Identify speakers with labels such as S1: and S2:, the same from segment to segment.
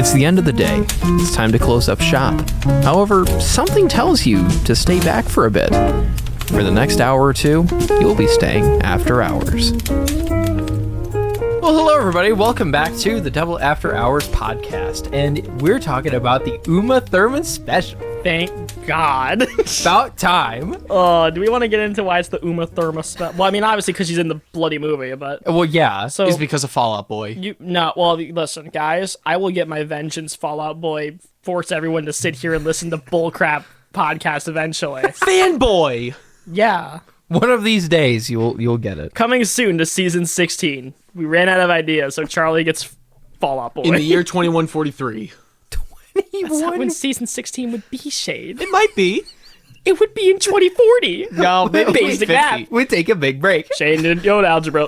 S1: It's the end of the day. It's time to close up shop. However, something tells you to stay back for a bit. For the next hour or two, you'll be staying after hours. Well, hello everybody. Welcome back to the Double After Hours podcast. And we're talking about the Uma Thurman special.
S2: Thank God.
S1: About time.
S2: Do we want to get into why it's the Uma Thurman special? Well, I mean, obviously because she's in the bloody movie, but...
S1: Well, yeah.
S2: So
S3: It's because of Fall Out Boy.
S2: Listen, guys, I will get my vengeance, Fallout Boy. Force everyone to sit here and listen to bullcrap podcast eventually.
S3: Fanboy!
S2: Yeah.
S1: One of these days, you'll get it.
S2: Coming soon to season 16. We ran out of ideas, so Charlie gets Fallout Boy.
S3: In the year 2143.
S2: That's not when season 16 would be, Shade.
S3: It might be.
S2: It would be in 2040.
S3: No, maybe
S2: Basic math.
S1: We take a big break.
S2: Shane didn't know algebra.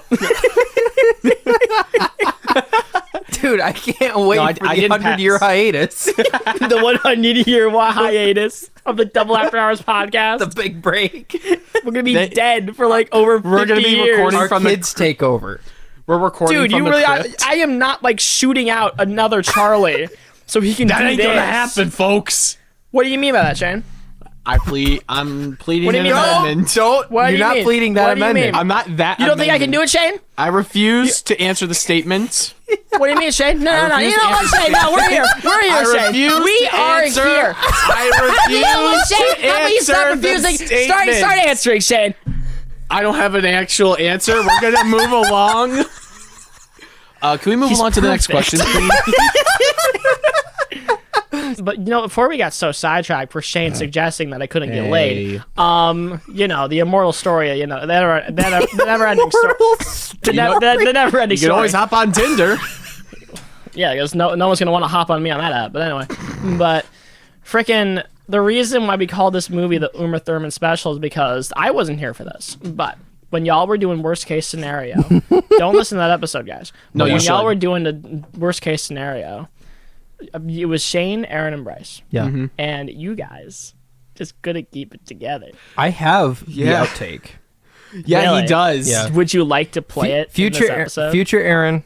S1: Dude, I can't wait for
S2: I
S1: the
S2: didn't
S1: 100-year hiatus.
S2: The 100-year hiatus of the Double After Hours podcast.
S1: The big break.
S2: We're gonna be dead for like over 50
S3: We're gonna be
S2: years.
S3: recording
S1: Our
S3: from
S1: kids take over.
S3: We're recording
S2: Dude,
S3: from
S2: you
S3: the
S2: really?
S3: crypt.
S2: I am not like shooting out another Charlie, so he can
S3: That
S2: do
S3: ain't
S2: this.
S3: gonna happen, folks.
S2: What do you mean by that, Shane?
S3: I'm pleading
S2: What do you
S3: an
S2: mean?
S3: amendment.
S1: Don't.
S2: What do
S1: You're
S2: you
S1: not
S2: mean?
S1: pleading that
S2: What do you
S1: amendment.
S2: mean?
S3: I'm not that
S2: You don't think I can do it, Shane?
S3: I refuse to answer the statement.
S2: What do you mean, Shane? No. You
S3: refuse
S2: know
S3: to
S2: what,
S3: answer
S2: Shane? No, we're here. We're here,
S3: I
S2: Shane.
S3: refuse
S2: We
S3: to
S2: are
S3: answer.
S2: here.
S3: I
S2: You know what,
S3: refuse
S2: Shane?
S3: to
S2: How about you stop
S3: answer the
S2: refusing?
S3: statement.
S2: Start answering, Shane.
S3: I don't have an actual answer. We're gonna move along. Can we move on to the next
S2: perfect.
S3: question, please?
S2: But before we got so sidetracked for Shane suggesting that I couldn't get laid, the immortal story, the never-ending story, the never-ending
S3: You can
S2: story.
S3: always hop on Tinder.
S2: Yeah, because no one's gonna want to hop on me on that app. But anyway, frickin' the reason why we call this movie the Uma Thurman special is because I wasn't here for this, but. When y'all were doing worst case scenario, don't listen to that episode, guys.
S3: No,
S2: But
S3: you
S2: when y'all
S3: should.
S2: were doing the worst case scenario, it was Shane, Aaron, and Bryce.
S1: Yeah.
S2: And you guys just couldn't keep it together.
S1: I have
S3: Yeah.
S1: the outtake.
S3: Yeah,
S2: Really?
S3: he does.
S1: Yeah.
S2: Would you like to play it in this episode?
S1: Future Aaron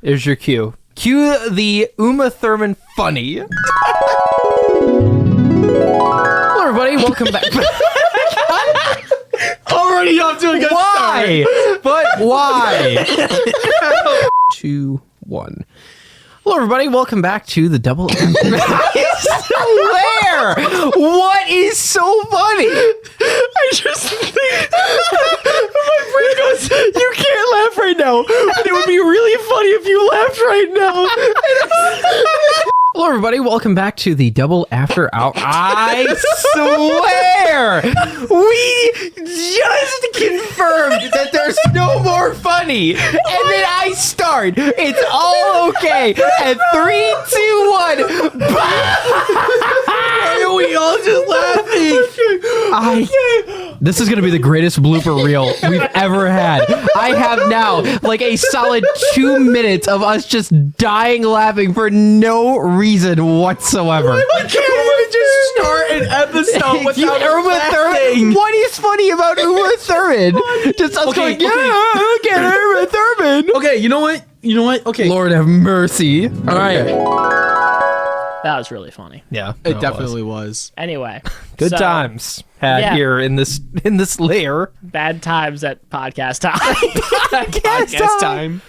S1: is your cue. Cue the Uma Thurman funny. Hello, everybody. Welcome back.
S3: Already off to a good
S1: Why? But why? 2, 1. Hello, everybody. Welcome back to the Double After. Where? What is so funny?
S3: I just think my brain goes, you can't laugh right now. But it would be really funny if you laughed right now.
S1: Hello, everybody. Welcome back to the Double After Hour. I swear, we just confirmed that there's no more funny, and then I start. It's all okay. At 3, 2, 1.
S3: Why are we all just laughing?
S1: This is going to be the greatest blooper reel we've ever had. I have now like a solid 2 minutes of us just dying laughing for no reason whatsoever.
S3: I can't even just start an episode without
S1: Uma Thurman. What is funny about Uma Thurman? Just us going, yeah, look at Uma Thurman.
S3: Okay, you know what? Okay.
S1: Lord have mercy.
S3: All right.
S2: That was really funny.
S1: Yeah,
S3: It definitely was.
S2: Anyway,
S1: good
S2: so,
S1: times had
S2: Yeah.
S1: here in this lair.
S2: Bad times at podcast time.
S3: Podcast time.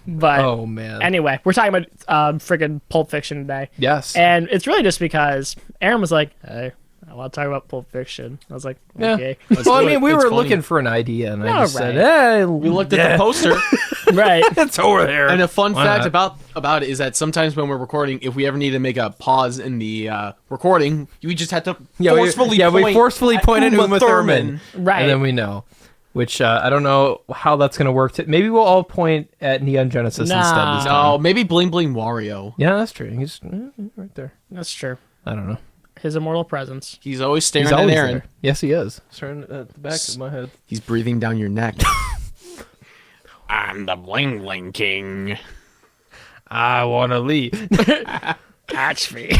S2: But
S1: Oh man.
S2: anyway, we're talking about friggin' Pulp Fiction today.
S1: Yes.
S2: And it's really just because Aaron was like, hey, I want to talk about Pulp Fiction. I was like, okay.
S1: Well, I mean, we
S3: It's
S1: were
S3: funny.
S1: looking for an idea, and I
S2: All
S1: just said,
S2: right.
S1: "Hey,
S3: We looked at the poster.
S2: Right.
S1: It's over there."
S3: And a fun
S1: Why
S3: fact
S1: not?
S3: about it is that sometimes when we're recording, if we ever need to make a pause in the recording, we just have to forcefully
S1: we forcefully point at Uma Thurman,
S2: Right.
S1: and then we know. Which I don't know how that's going to work. Maybe we'll all point at Neon Genesis
S2: Nah.
S1: instead. This time.
S3: No, maybe Bling Bling Wario.
S1: Yeah, that's true. He's right there.
S2: That's true.
S1: I don't know.
S2: His immortal presence.
S3: He's always staring
S1: He's
S3: at
S1: always
S3: Aaron.
S1: there. Yes, he is. Staring at the back of my head.
S3: He's breathing down your neck. I'm the Bling Bling King.
S1: I want to leave.
S2: Catch me.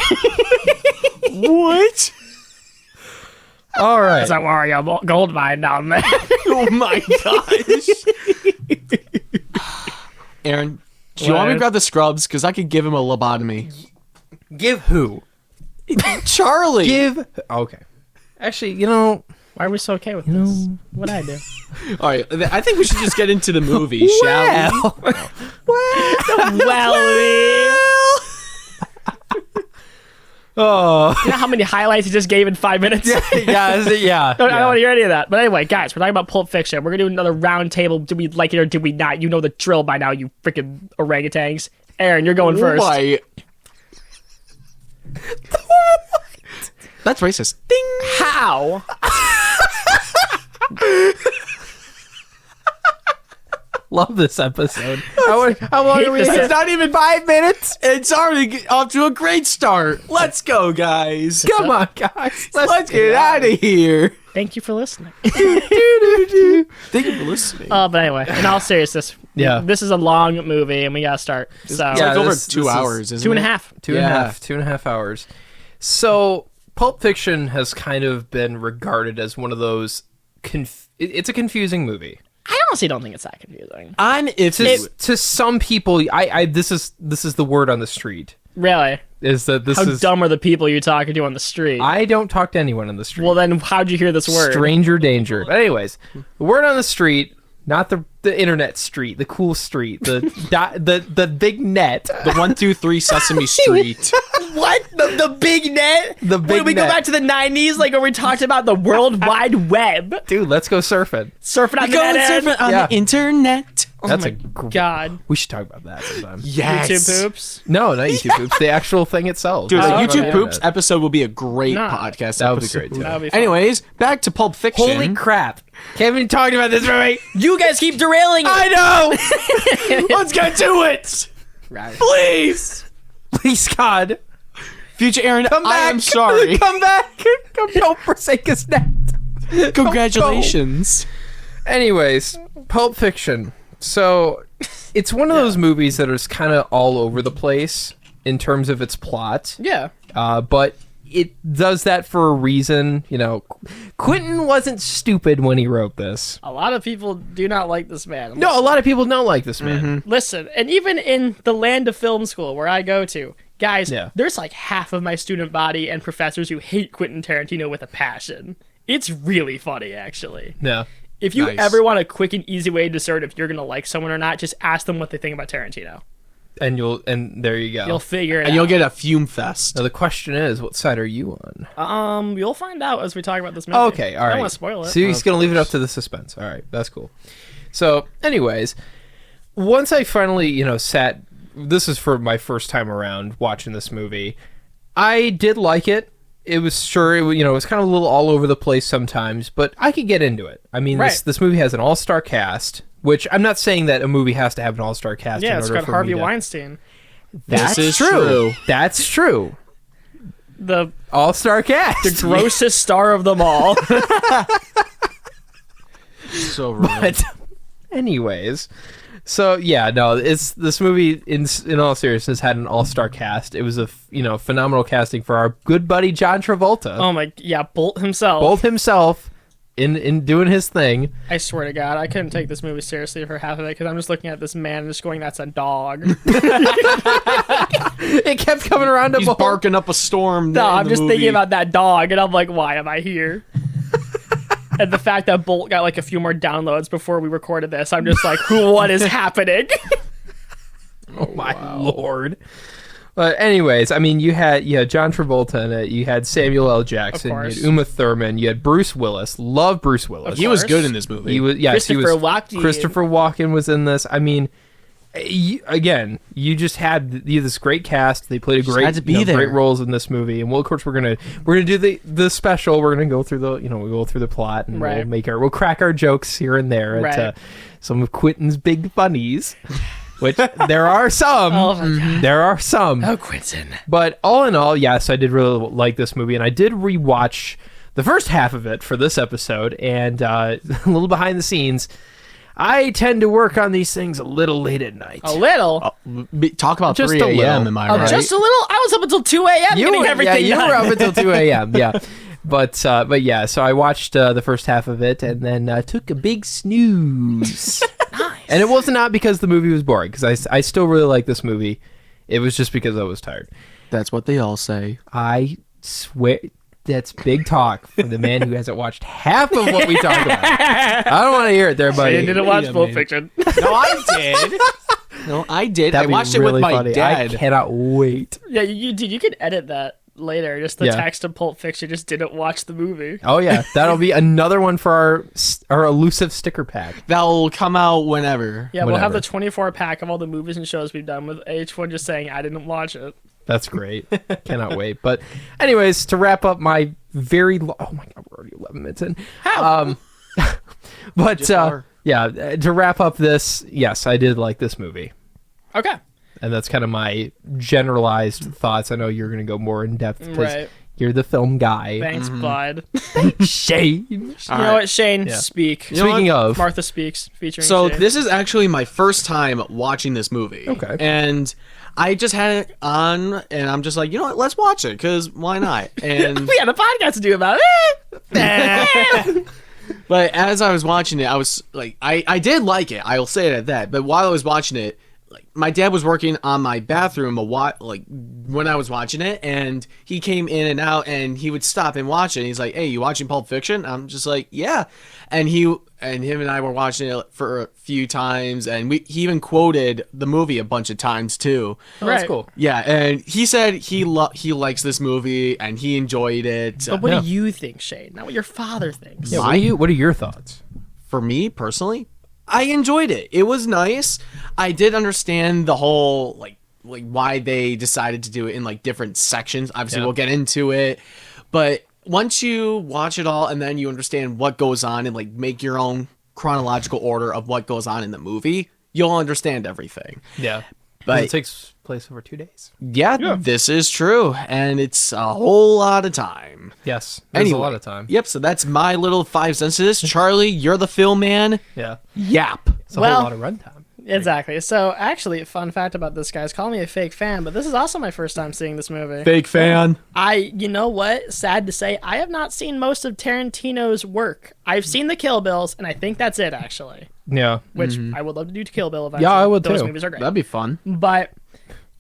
S3: What?
S1: All right.
S2: That's a Wario gold mine down there.
S3: Oh my gosh. Aaron, do you want me to grab the scrubs? Because I could give him a lobotomy.
S1: Give who?
S3: Charlie.
S1: Give. Okay. Actually,
S2: Why are we so okay with this? What'd I do?
S3: All right, I think we should just get into the movie, shall we?
S2: Well,
S1: Oh.
S2: you know how many highlights he just gave in 5 minutes?
S1: yeah.
S2: I don't want to hear any of that. But anyway, guys, we're talking about Pulp Fiction. We're going to do another round table. Do we like it or do we not? You know the drill by now, you freaking orangutans. Aaron, you're going first.
S3: Why? That's racist. Ding.
S2: How?
S1: Love this episode. How long are we?
S2: Hate this.
S1: It's not even 5 minutes.
S3: It's already off to a great start. Let's go, guys.
S1: Come on, guys.
S3: Let's get out of here.
S2: Thank you for listening.
S3: Thank you for listening.
S2: But anyway, in all seriousness,
S1: Yeah.
S2: this is a long movie and we got to start. So,
S3: It's like over 2 hours, isn't it?
S2: 2.5.
S1: Two and a half hours. So, Pulp Fiction has kind of been regarded as one of those. It's a confusing movie.
S2: I honestly don't think it's that confusing.
S3: I'm iffy.
S1: To some people, this is the word on the street.
S2: Really?
S1: Is that this
S2: How
S1: is
S2: dumb are the people you're talking to on the street?
S1: I don't talk to anyone on the street.
S2: Well, then how'd you hear this word?
S1: Stranger danger. But anyways, the word on the street, not the internet street, the cool street, the big net.
S3: The 123 Sesame Street.
S2: What? The big net?
S1: The big
S2: Wait, we go
S1: net.
S2: back to the 90s, like where we talked about the World Wide Web.
S1: Dude, let's go surfing.
S2: Surfing on the
S3: Go
S2: net.
S3: surfing on
S1: Yeah.
S3: the internet.
S1: That's
S2: my
S1: a
S2: God.
S1: We should talk about that sometime.
S3: Yes.
S2: YouTube poops.
S1: No, not YouTube poops. The actual thing itself.
S3: Dude, the
S2: Oh,
S3: YouTube
S2: okay.
S3: Poops episode will be a great
S2: Nah.
S3: podcast.
S1: That would be
S3: episode.
S1: great, too.
S2: That would be fun.
S3: Anyways, back to Pulp Fiction.
S1: Holy crap. Kevin talked about this movie.
S2: You guys keep derailing it.
S1: I know.
S3: Let's get to it.
S2: Right.
S3: Please.
S1: Please, God.
S3: Future Aaron,
S1: Come back.
S3: I am sorry.
S1: Come back. Don't forsake us now.
S3: Congratulations.
S1: Anyways, Pulp Fiction. So, it's one of those movies that is kind of all over the place in terms of its plot.
S2: Yeah.
S1: But it does that for a reason. Quentin wasn't stupid when he wrote this.
S2: A lot of people do not like this man.
S1: No, a lot of people don't like this man.
S2: Listen, and even in the land of film school where I go to, guys,
S1: Yeah.
S2: there's like half of my student body and professors who hate Quentin Tarantino with a passion. It's really funny, actually.
S1: Yeah.
S2: If you
S3: Nice.
S2: ever want a quick and easy way to discern if you're gonna like someone or not, just ask them what they think about Tarantino.
S1: And there you go.
S2: You'll figure it
S3: And
S2: out.
S3: you'll get a fume fest.
S1: Now the question is, what side are you on?
S2: You'll find out as we talk about this movie.
S1: Okay, all
S2: I
S1: right.
S2: don't want to spoil it.
S1: So he's going to leave it up to the suspense. All right, that's cool. So, anyways, once I finally, sat, this is for my first time around watching this movie, I did like it. It was it was kind of a little all over the place sometimes, but I could get into it. I mean,
S2: Right.
S1: this movie has an all-star cast, which I'm not saying that a movie has to have an all-star cast.
S2: Yeah,
S1: in
S2: it's
S1: order
S2: got
S1: for
S2: Harvey
S1: me to-
S2: Weinstein.
S1: That's
S3: This is
S1: true.
S3: true.
S1: That's true.
S2: The
S1: All-star cast.
S2: grossest star of them all.
S3: So rude.
S1: But anyways, so yeah, no, it's this movie in all seriousness had an all-star cast. It was a phenomenal casting for our good buddy John Travolta.
S2: Oh my, yeah, Bolt himself.
S1: Both himself in doing his thing.
S2: I swear to God, I couldn't take this movie seriously for half of it because I'm just looking at this man and just going, "That's a dog."
S1: It kept coming around to
S3: He's
S1: Bolt.
S3: barking up a storm.
S2: No,
S3: in
S2: I'm
S3: the
S2: just
S3: movie.
S2: thinking about that dog, and I'm like, why am I here? And the fact that Bolt got like a few more downloads before we recorded this, I'm just like, what is happening?
S1: Oh my lord. But anyways, I mean, you had John Travolta in it. You had Samuel L. Jackson. You
S2: course.
S1: had Uma Thurman. You had Bruce Willis. Love Bruce Willis.
S3: He was
S2: course.
S3: good in this movie.
S1: He was. Yes, he was.
S2: Christopher Walken.
S1: Christopher Walken was in this. I mean, you just had this great cast. They played a great,
S3: had to be there.
S1: great roles in this movie. And of course, we're gonna do the special. We're gonna go through we'll go through the plot and
S2: Right.
S1: we'll crack our jokes here and there
S2: Right.
S1: at some of Quentin's big funnies. Which there are some.
S2: Oh my God.
S1: There are some.
S2: Oh, Quentin.
S1: But all in all, yes, I did really like this movie, and I did rewatch the first half of it for this episode, and a little behind the scenes. I tend to work on these things a little late at night.
S2: A little.
S3: Talk about
S1: Just
S3: 3
S1: a little.
S3: a.m. Am I right?
S2: Just a little. I was up until 2 a.m. getting everything
S1: you
S2: done.
S1: were up until 2 a.m. Yeah, but yeah. So I watched the first half of it, and then took a big snooze.
S2: Nice.
S1: And it was not because the movie was boring, because I still really like this movie. It was just because I was tired.
S3: That's what they all say.
S1: I swear that's big talk for the man who hasn't watched half of what we talk about. I don't want to hear it there, buddy.
S2: I didn't watch
S1: Yeah,
S2: Pulp
S1: man.
S2: Fiction.
S3: No, I did. No, I did.
S1: That'd
S3: I
S1: be
S3: watched it
S1: really
S3: with my
S1: funny.
S3: dad.
S1: I cannot wait.
S2: Yeah, you could edit that later. Just the
S1: Yeah.
S2: text of Pulp Fiction. Just didn't watch the movie.
S1: Oh yeah, that'll be another one for our elusive sticker pack.
S3: That'll come out whenever.
S2: Yeah, we'll have
S1: Whatever.
S2: the 24 pack of all the movies and shows we've done with each one just saying I didn't watch it.
S1: That's great. Cannot wait. But anyways, to wrap up my oh my god, we're already 11 minutes in.
S2: How?
S1: But
S3: Just are.
S1: yeah, to wrap up this, yes, I did like this movie.
S2: Okay.
S1: And that's kind of my generalized thoughts. I know you're going to go more in depth because
S2: Right.
S1: you're the film guy.
S2: Thanks, Bud.
S1: Shane.
S2: You know what, Shane?
S1: Yeah.
S2: Speak.
S3: You know
S1: Speaking of,
S2: Martha Speaks, featuring
S3: So
S2: Shane.
S3: this is actually my first time watching this movie.
S1: Okay.
S3: And I just had it on, and I'm just like, you know what? Let's watch it, because why not? And
S2: we had a podcast to do about it.
S3: but as I was watching it, I was like, I did like it. I will say it at that. But while I was watching it, like my dad was working on my bathroom like when I was watching it, and he came in and out, and he would stop and watch it. And he's like, "Hey, you watching Pulp Fiction?" I'm just like, "Yeah." And him and I were watching it for a few times, and he even quoted the movie a bunch of times too.
S1: Oh, that's
S2: Right.
S1: cool.
S3: Yeah, and he said he likes this movie and he enjoyed it.
S2: But what
S1: Yeah.
S2: do you think, Shane? Not what your father thinks.
S1: Yeah,
S3: My-
S1: what are your thoughts?
S3: For me personally, I enjoyed it. It was nice. I did understand the whole like why they decided to do it in like different sections. Obviously,
S1: Yeah.
S3: we'll get into it, but once you watch it all and then you understand what goes on and like make your own chronological order of what goes on in the movie, you'll understand everything.
S1: Yeah.
S3: But-
S1: it takes place over 2 days.
S3: Yeah, this is true, and it's a whole lot of time.
S1: Yes. There's
S3: Anyway,
S1: a lot of time.
S3: Yep, so that's my little 5 cents to this. Charlie, you're the film man.
S1: Yeah.
S3: Yap.
S1: It's a
S2: Well-
S1: whole lot of runtime.
S2: Exactly. So, actually, fun fact about this, guys. Call me a fake fan, but this is also my first time seeing this movie.
S3: Fake fan.
S2: You know what? Sad to say, I have not seen most of Tarantino's work. I've seen the Kill Bills, and I think that's it, actually.
S1: Yeah.
S2: Which I would love to do to Kill Bill eventually.
S1: Yeah, I would
S2: Those
S1: too.
S2: movies are great.
S3: That'd be fun.
S2: But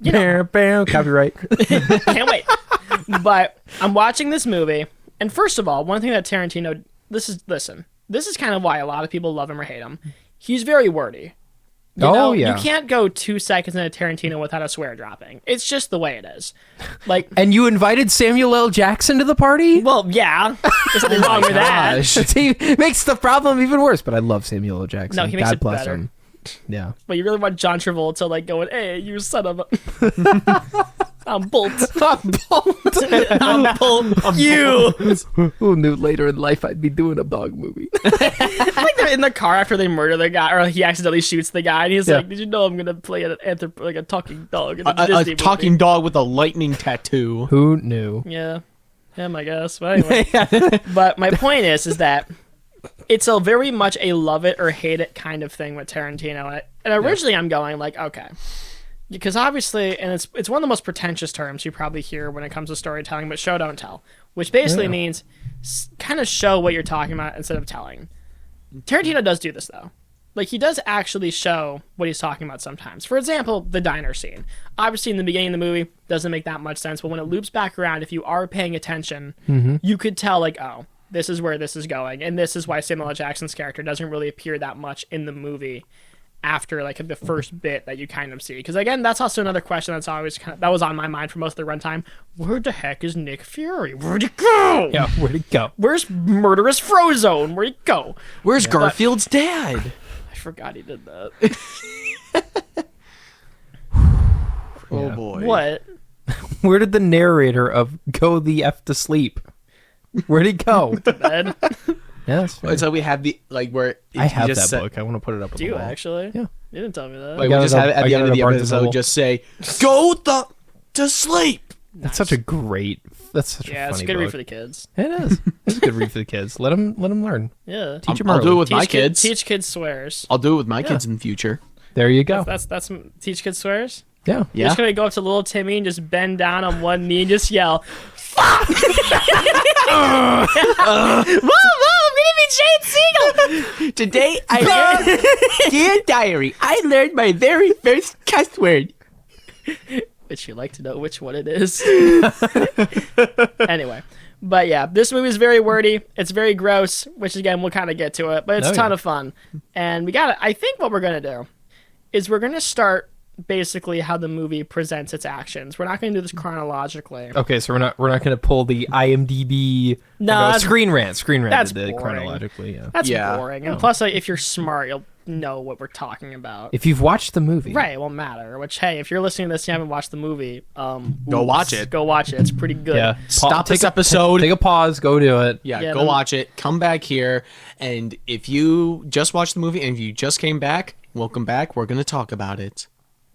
S2: you know,
S1: Bam, copyright.
S2: can't wait. But I'm watching this movie, and first of all, one thing that Tarantino, this is kind of why a lot of people love him or hate him. He's very wordy. You know,
S1: yeah.
S2: You can't go 2 seconds in a Tarantino without a swear dropping. It's just the way it is. Like,
S1: And you invited Samuel L. Jackson to the party?
S2: well, yeah, there's nothing wrong with that.
S3: Gosh.
S1: See, makes the problem even worse. But I love Samuel L. Jackson.
S2: No, he makes
S1: God
S2: it
S1: bless
S2: better.
S1: him. Yeah.
S2: But you really want John Travolta like going, "Hey, you son of a." I'm Bolt. I'm Bolt. You.
S1: Who knew later in life I'd be doing a dog movie?
S2: Like they're in the car after they murder the guy, or he accidentally shoots the guy, and he's
S1: Yeah.
S2: like, "Did you know I'm gonna play like a talking dog in a,
S3: A
S2: Disney
S3: talking
S2: movie?"
S3: dog with a lightning tattoo.
S1: Who knew?
S2: Yeah, him, I guess. But anyway, but my point is that it's a very much a love it or hate it kind of thing with Tarantino. And originally, I'm going like, okay. Because obviously, and it's one of the most pretentious terms you probably hear when it comes to storytelling, but show don't tell, which basically means kind of show what you're talking about instead of telling. Tarantino does do this though. Like he does actually show what he's talking about sometimes. For example, the diner scene. Obviously in the beginning of the movie doesn't make that much sense, but when it loops back around, if you are paying attention, you could tell like, oh, this is where this is going, and this is why Samuel L. Jackson's character doesn't really appear that much in the movie after like the first bit that you kind of see. Because again, that's also another question that's always that was on my mind for most of the runtime. Where the heck is Nick Fury? Where'd he go?
S1: Yeah, where'd it go?
S2: Where's murderous Frozone? Where'd he go?
S3: Where's Garfield's dad?
S2: I forgot he did that.
S3: Oh boy.
S2: What?
S1: Where did the narrator of Go the F to Sleep? Where'd he go?
S2: Ed?
S1: Yeah, that's fair.
S3: So we have the like where
S1: I
S3: you
S1: have
S3: just
S1: that
S3: said-
S1: book. I want to put it up. On
S2: Do
S1: the
S2: you
S1: wall.
S2: actually?
S1: Yeah.
S2: You didn't tell me that.
S3: Like,
S1: got
S3: we
S1: it
S3: just
S1: up-
S3: have it at
S1: I
S3: the
S1: got
S3: end
S1: it
S3: of the
S1: up Barnes and
S3: episode.
S1: Noble.
S3: Just say, "Go to sleep."
S1: That's such a great. That's such
S2: Yeah,
S1: a
S2: it's
S1: funny
S2: a good read
S1: book.
S2: for the kids.
S1: It is. It's a good read for the kids. Let them learn.
S2: Yeah.
S1: Teach them
S3: I'll do it
S1: early.
S3: with my kids.
S2: Teach kids swears.
S3: I'll do it with my kids in the future.
S1: There you go.
S2: That's teach kids swears.
S1: Yeah.
S2: You're
S3: Yeah.
S2: just gonna go up to little Timmy and just bend down on one knee and just yell, "Fuck!" Whoa, we didn't mean Shane Siegel.
S3: Today I learned, dear diary, I learned my very first cuss word.
S2: Would you like to know which one it is? Anyway. But yeah, this movie is very wordy. It's very gross, which again, we'll kind of get to it. But it's a ton of fun. And I think what we're going to do is we're going to start basically how the movie presents its actions. We're not going to do this chronologically.
S1: Okay, so we're not going to pull the IMDb Screen Rant
S2: that's
S1: did it
S2: boring.
S1: chronologically. Yeah.
S2: That's boring. And plus, if you're smart, you'll know what we're talking about.
S1: If you've watched the movie.
S2: Right, it won't matter. Which, hey, if you're listening to this and you haven't watched the movie,
S3: go watch it.
S2: Go watch it. It's pretty good.
S1: Yeah.
S3: Stop this episode.
S1: Take a pause. Go do it.
S3: Yeah, go watch it. Come back here. And if you just watched the movie and if you just came back, welcome back. We're going to talk about it.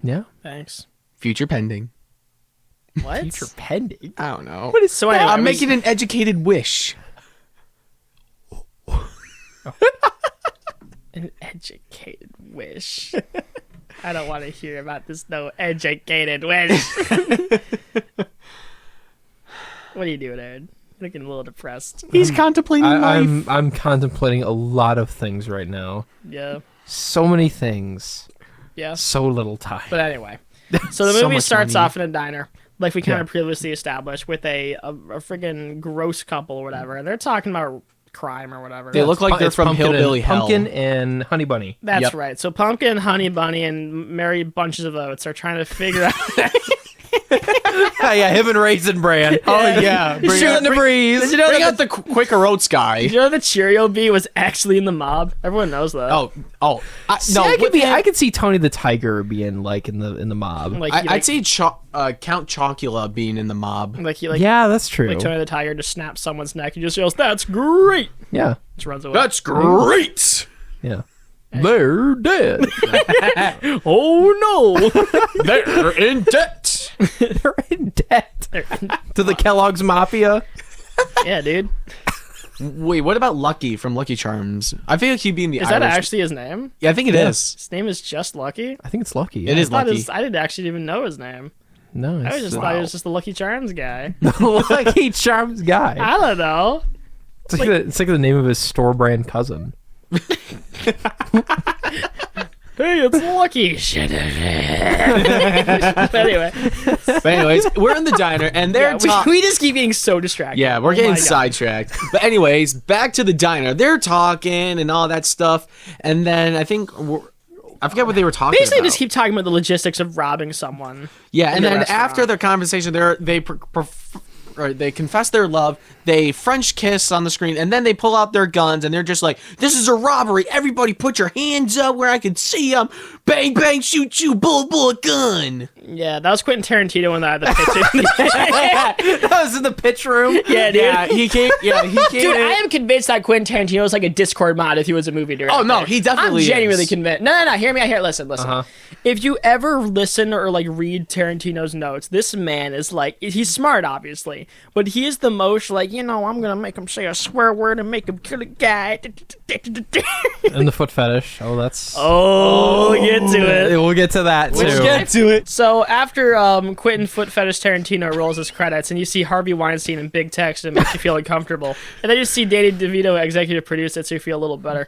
S1: Yeah.
S2: Thanks.
S3: Future pending.
S2: What?
S1: Future pending?
S3: I don't know.
S2: What is so? Anyway,
S3: I'm making an educated wish.
S2: An educated wish. I don't want to hear about this. No educated wish. What are you doing, Aaron? Looking a little depressed.
S3: He's contemplating life.
S1: I'm contemplating a lot of things right now.
S2: Yeah.
S1: So many things.
S2: Yeah.
S1: So little time.
S2: But anyway, so the
S3: So
S2: movie
S3: much
S2: starts
S3: money.
S2: off in a diner, like we kind of previously established, with a friggin' gross couple or whatever, and they're talking about crime or whatever.
S3: They look like they're
S1: It's
S3: from
S1: Pumpkin
S3: Hillbilly
S1: and,
S3: Hell.
S1: Pumpkin and Honey Bunny.
S2: That's
S3: Yep.
S2: right. So Pumpkin, Honey Bunny, and Mary Bunches of Oats are trying to figure out.
S1: Yeah, him and Raisin Bran.
S3: Oh, yeah.
S1: Shooting the breeze.
S2: Did you know
S3: Bring
S2: that
S3: out the Quaker Oats guy.
S2: Did you know the Cheerio Bee was actually in the mob? Everyone knows that.
S3: Oh.
S1: See, I could see Tony the Tiger being like in the mob.
S2: Like,
S3: I'd say Count Chocula being in the mob.
S1: Yeah, that's true.
S2: Like Tony the Tiger just snaps someone's neck and just yells, "That's great!"
S1: Yeah,
S2: Just runs away.
S3: That's great.
S1: yeah. They're dead.
S2: Oh no!
S3: They're in debt.
S1: They're in debt to the Kellogg's Mafia.
S2: Yeah, dude.
S3: Wait, what about Lucky from Lucky Charms? I feel like he'd be in the
S2: Is
S3: Irish.
S2: that actually his name?
S3: Yeah, I think it is.
S2: His name is just Lucky?
S1: I think it's Lucky.
S3: It is Lucky.
S2: I didn't actually even know his name.
S1: No,
S2: I
S1: it's
S2: just thought he was just the Lucky Charms guy.
S1: Lucky Charms guy.
S2: I don't know.
S1: It's like the name of his store brand cousin.
S2: Hey, it's Lucky. Anyway,
S3: But anyways, we're in the diner and they're
S2: we just keep being so distracted.
S3: Yeah, we're
S2: Oh
S3: getting
S2: my God.
S3: sidetracked. But anyways, back to the diner. They're talking and all that stuff, and then I forget what they were talking
S2: Basically,
S3: about.
S2: just keep talking about the logistics of robbing someone.
S3: Yeah, and
S2: in the
S3: then
S2: restaurant.
S3: after their conversation, they confess their love, they French kiss on the screen, and then they pull out their guns, and they're just like, "This is a robbery! Everybody, put your hands up where I can see them! Bang, bang, shoot, shoot, bullet, bullet, gun!"
S2: Yeah, that was Quentin Tarantino when I had the pitch.
S1: That was in the pitch room.
S2: Yeah, dude.
S3: Yeah, he came. Yeah, he came.
S2: Dude,
S3: in.
S2: I am convinced that Quentin Tarantino is like a Discord mod if he was a movie director.
S3: Oh, no, he definitely
S2: I'm genuinely
S3: is.
S2: convinced. No. Hear me out here. Listen.
S1: Uh-huh.
S2: If you ever listen or like read Tarantino's notes, this man is like, he's smart, obviously, but he is the most like, I'm gonna make him say a swear word and make him kill a guy.
S1: And the foot fetish. Oh, that's.
S2: Oh, we'll get to it.
S1: We'll get to that too.
S2: We'll get
S3: to it.
S2: So after Quentin Foot Fetish Tarantino rolls his credits, and you see Harvey Weinstein in big text, and it makes you feel uncomfortable. And then you see Danny DeVito executive produce it, so you feel a little better.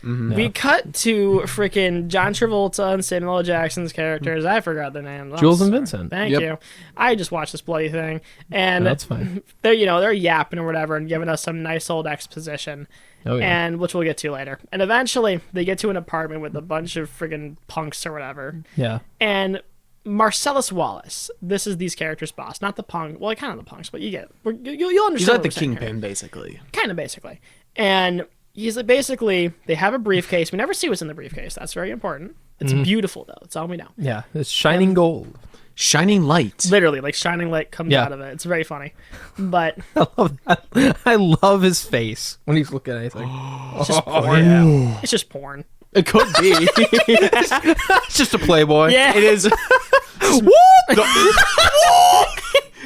S2: We cut to freaking John Travolta and Samuel L. Jackson's characters. I forgot their names. I'm
S1: Jules and
S2: sorry.
S1: Vincent.
S2: Thank
S3: Yep.
S2: you. I just watched this bloody thing, and
S1: That's fine.
S2: they're yapping or whatever, and giving us some nice old exposition.
S1: Oh, yeah.
S2: And which we'll get to later. And eventually, they get to an apartment with a bunch of friggin' punks or whatever.
S1: Yeah.
S2: And Marcellus Wallace, this is these characters' boss, not the punk. Well, kind of the punks, but you get it. You'll understand.
S3: He's like
S2: what
S3: the
S2: we're saying here.
S3: kingpin, basically.
S2: Kind of basically. And he's like, basically, they have a briefcase. We never see what's in the briefcase. That's very important. It's beautiful, though. That's all we know.
S1: Yeah. It's shining gold.
S3: Shining light.
S2: Literally, like shining light comes
S1: Yeah.
S2: out of it. It's very funny. But
S1: I love that. I love his face when he's looking at anything.
S2: it's just porn.
S1: Yeah.
S2: It's just porn.
S3: It could be.
S1: It's just a Playboy.
S2: Yeah.
S3: It is.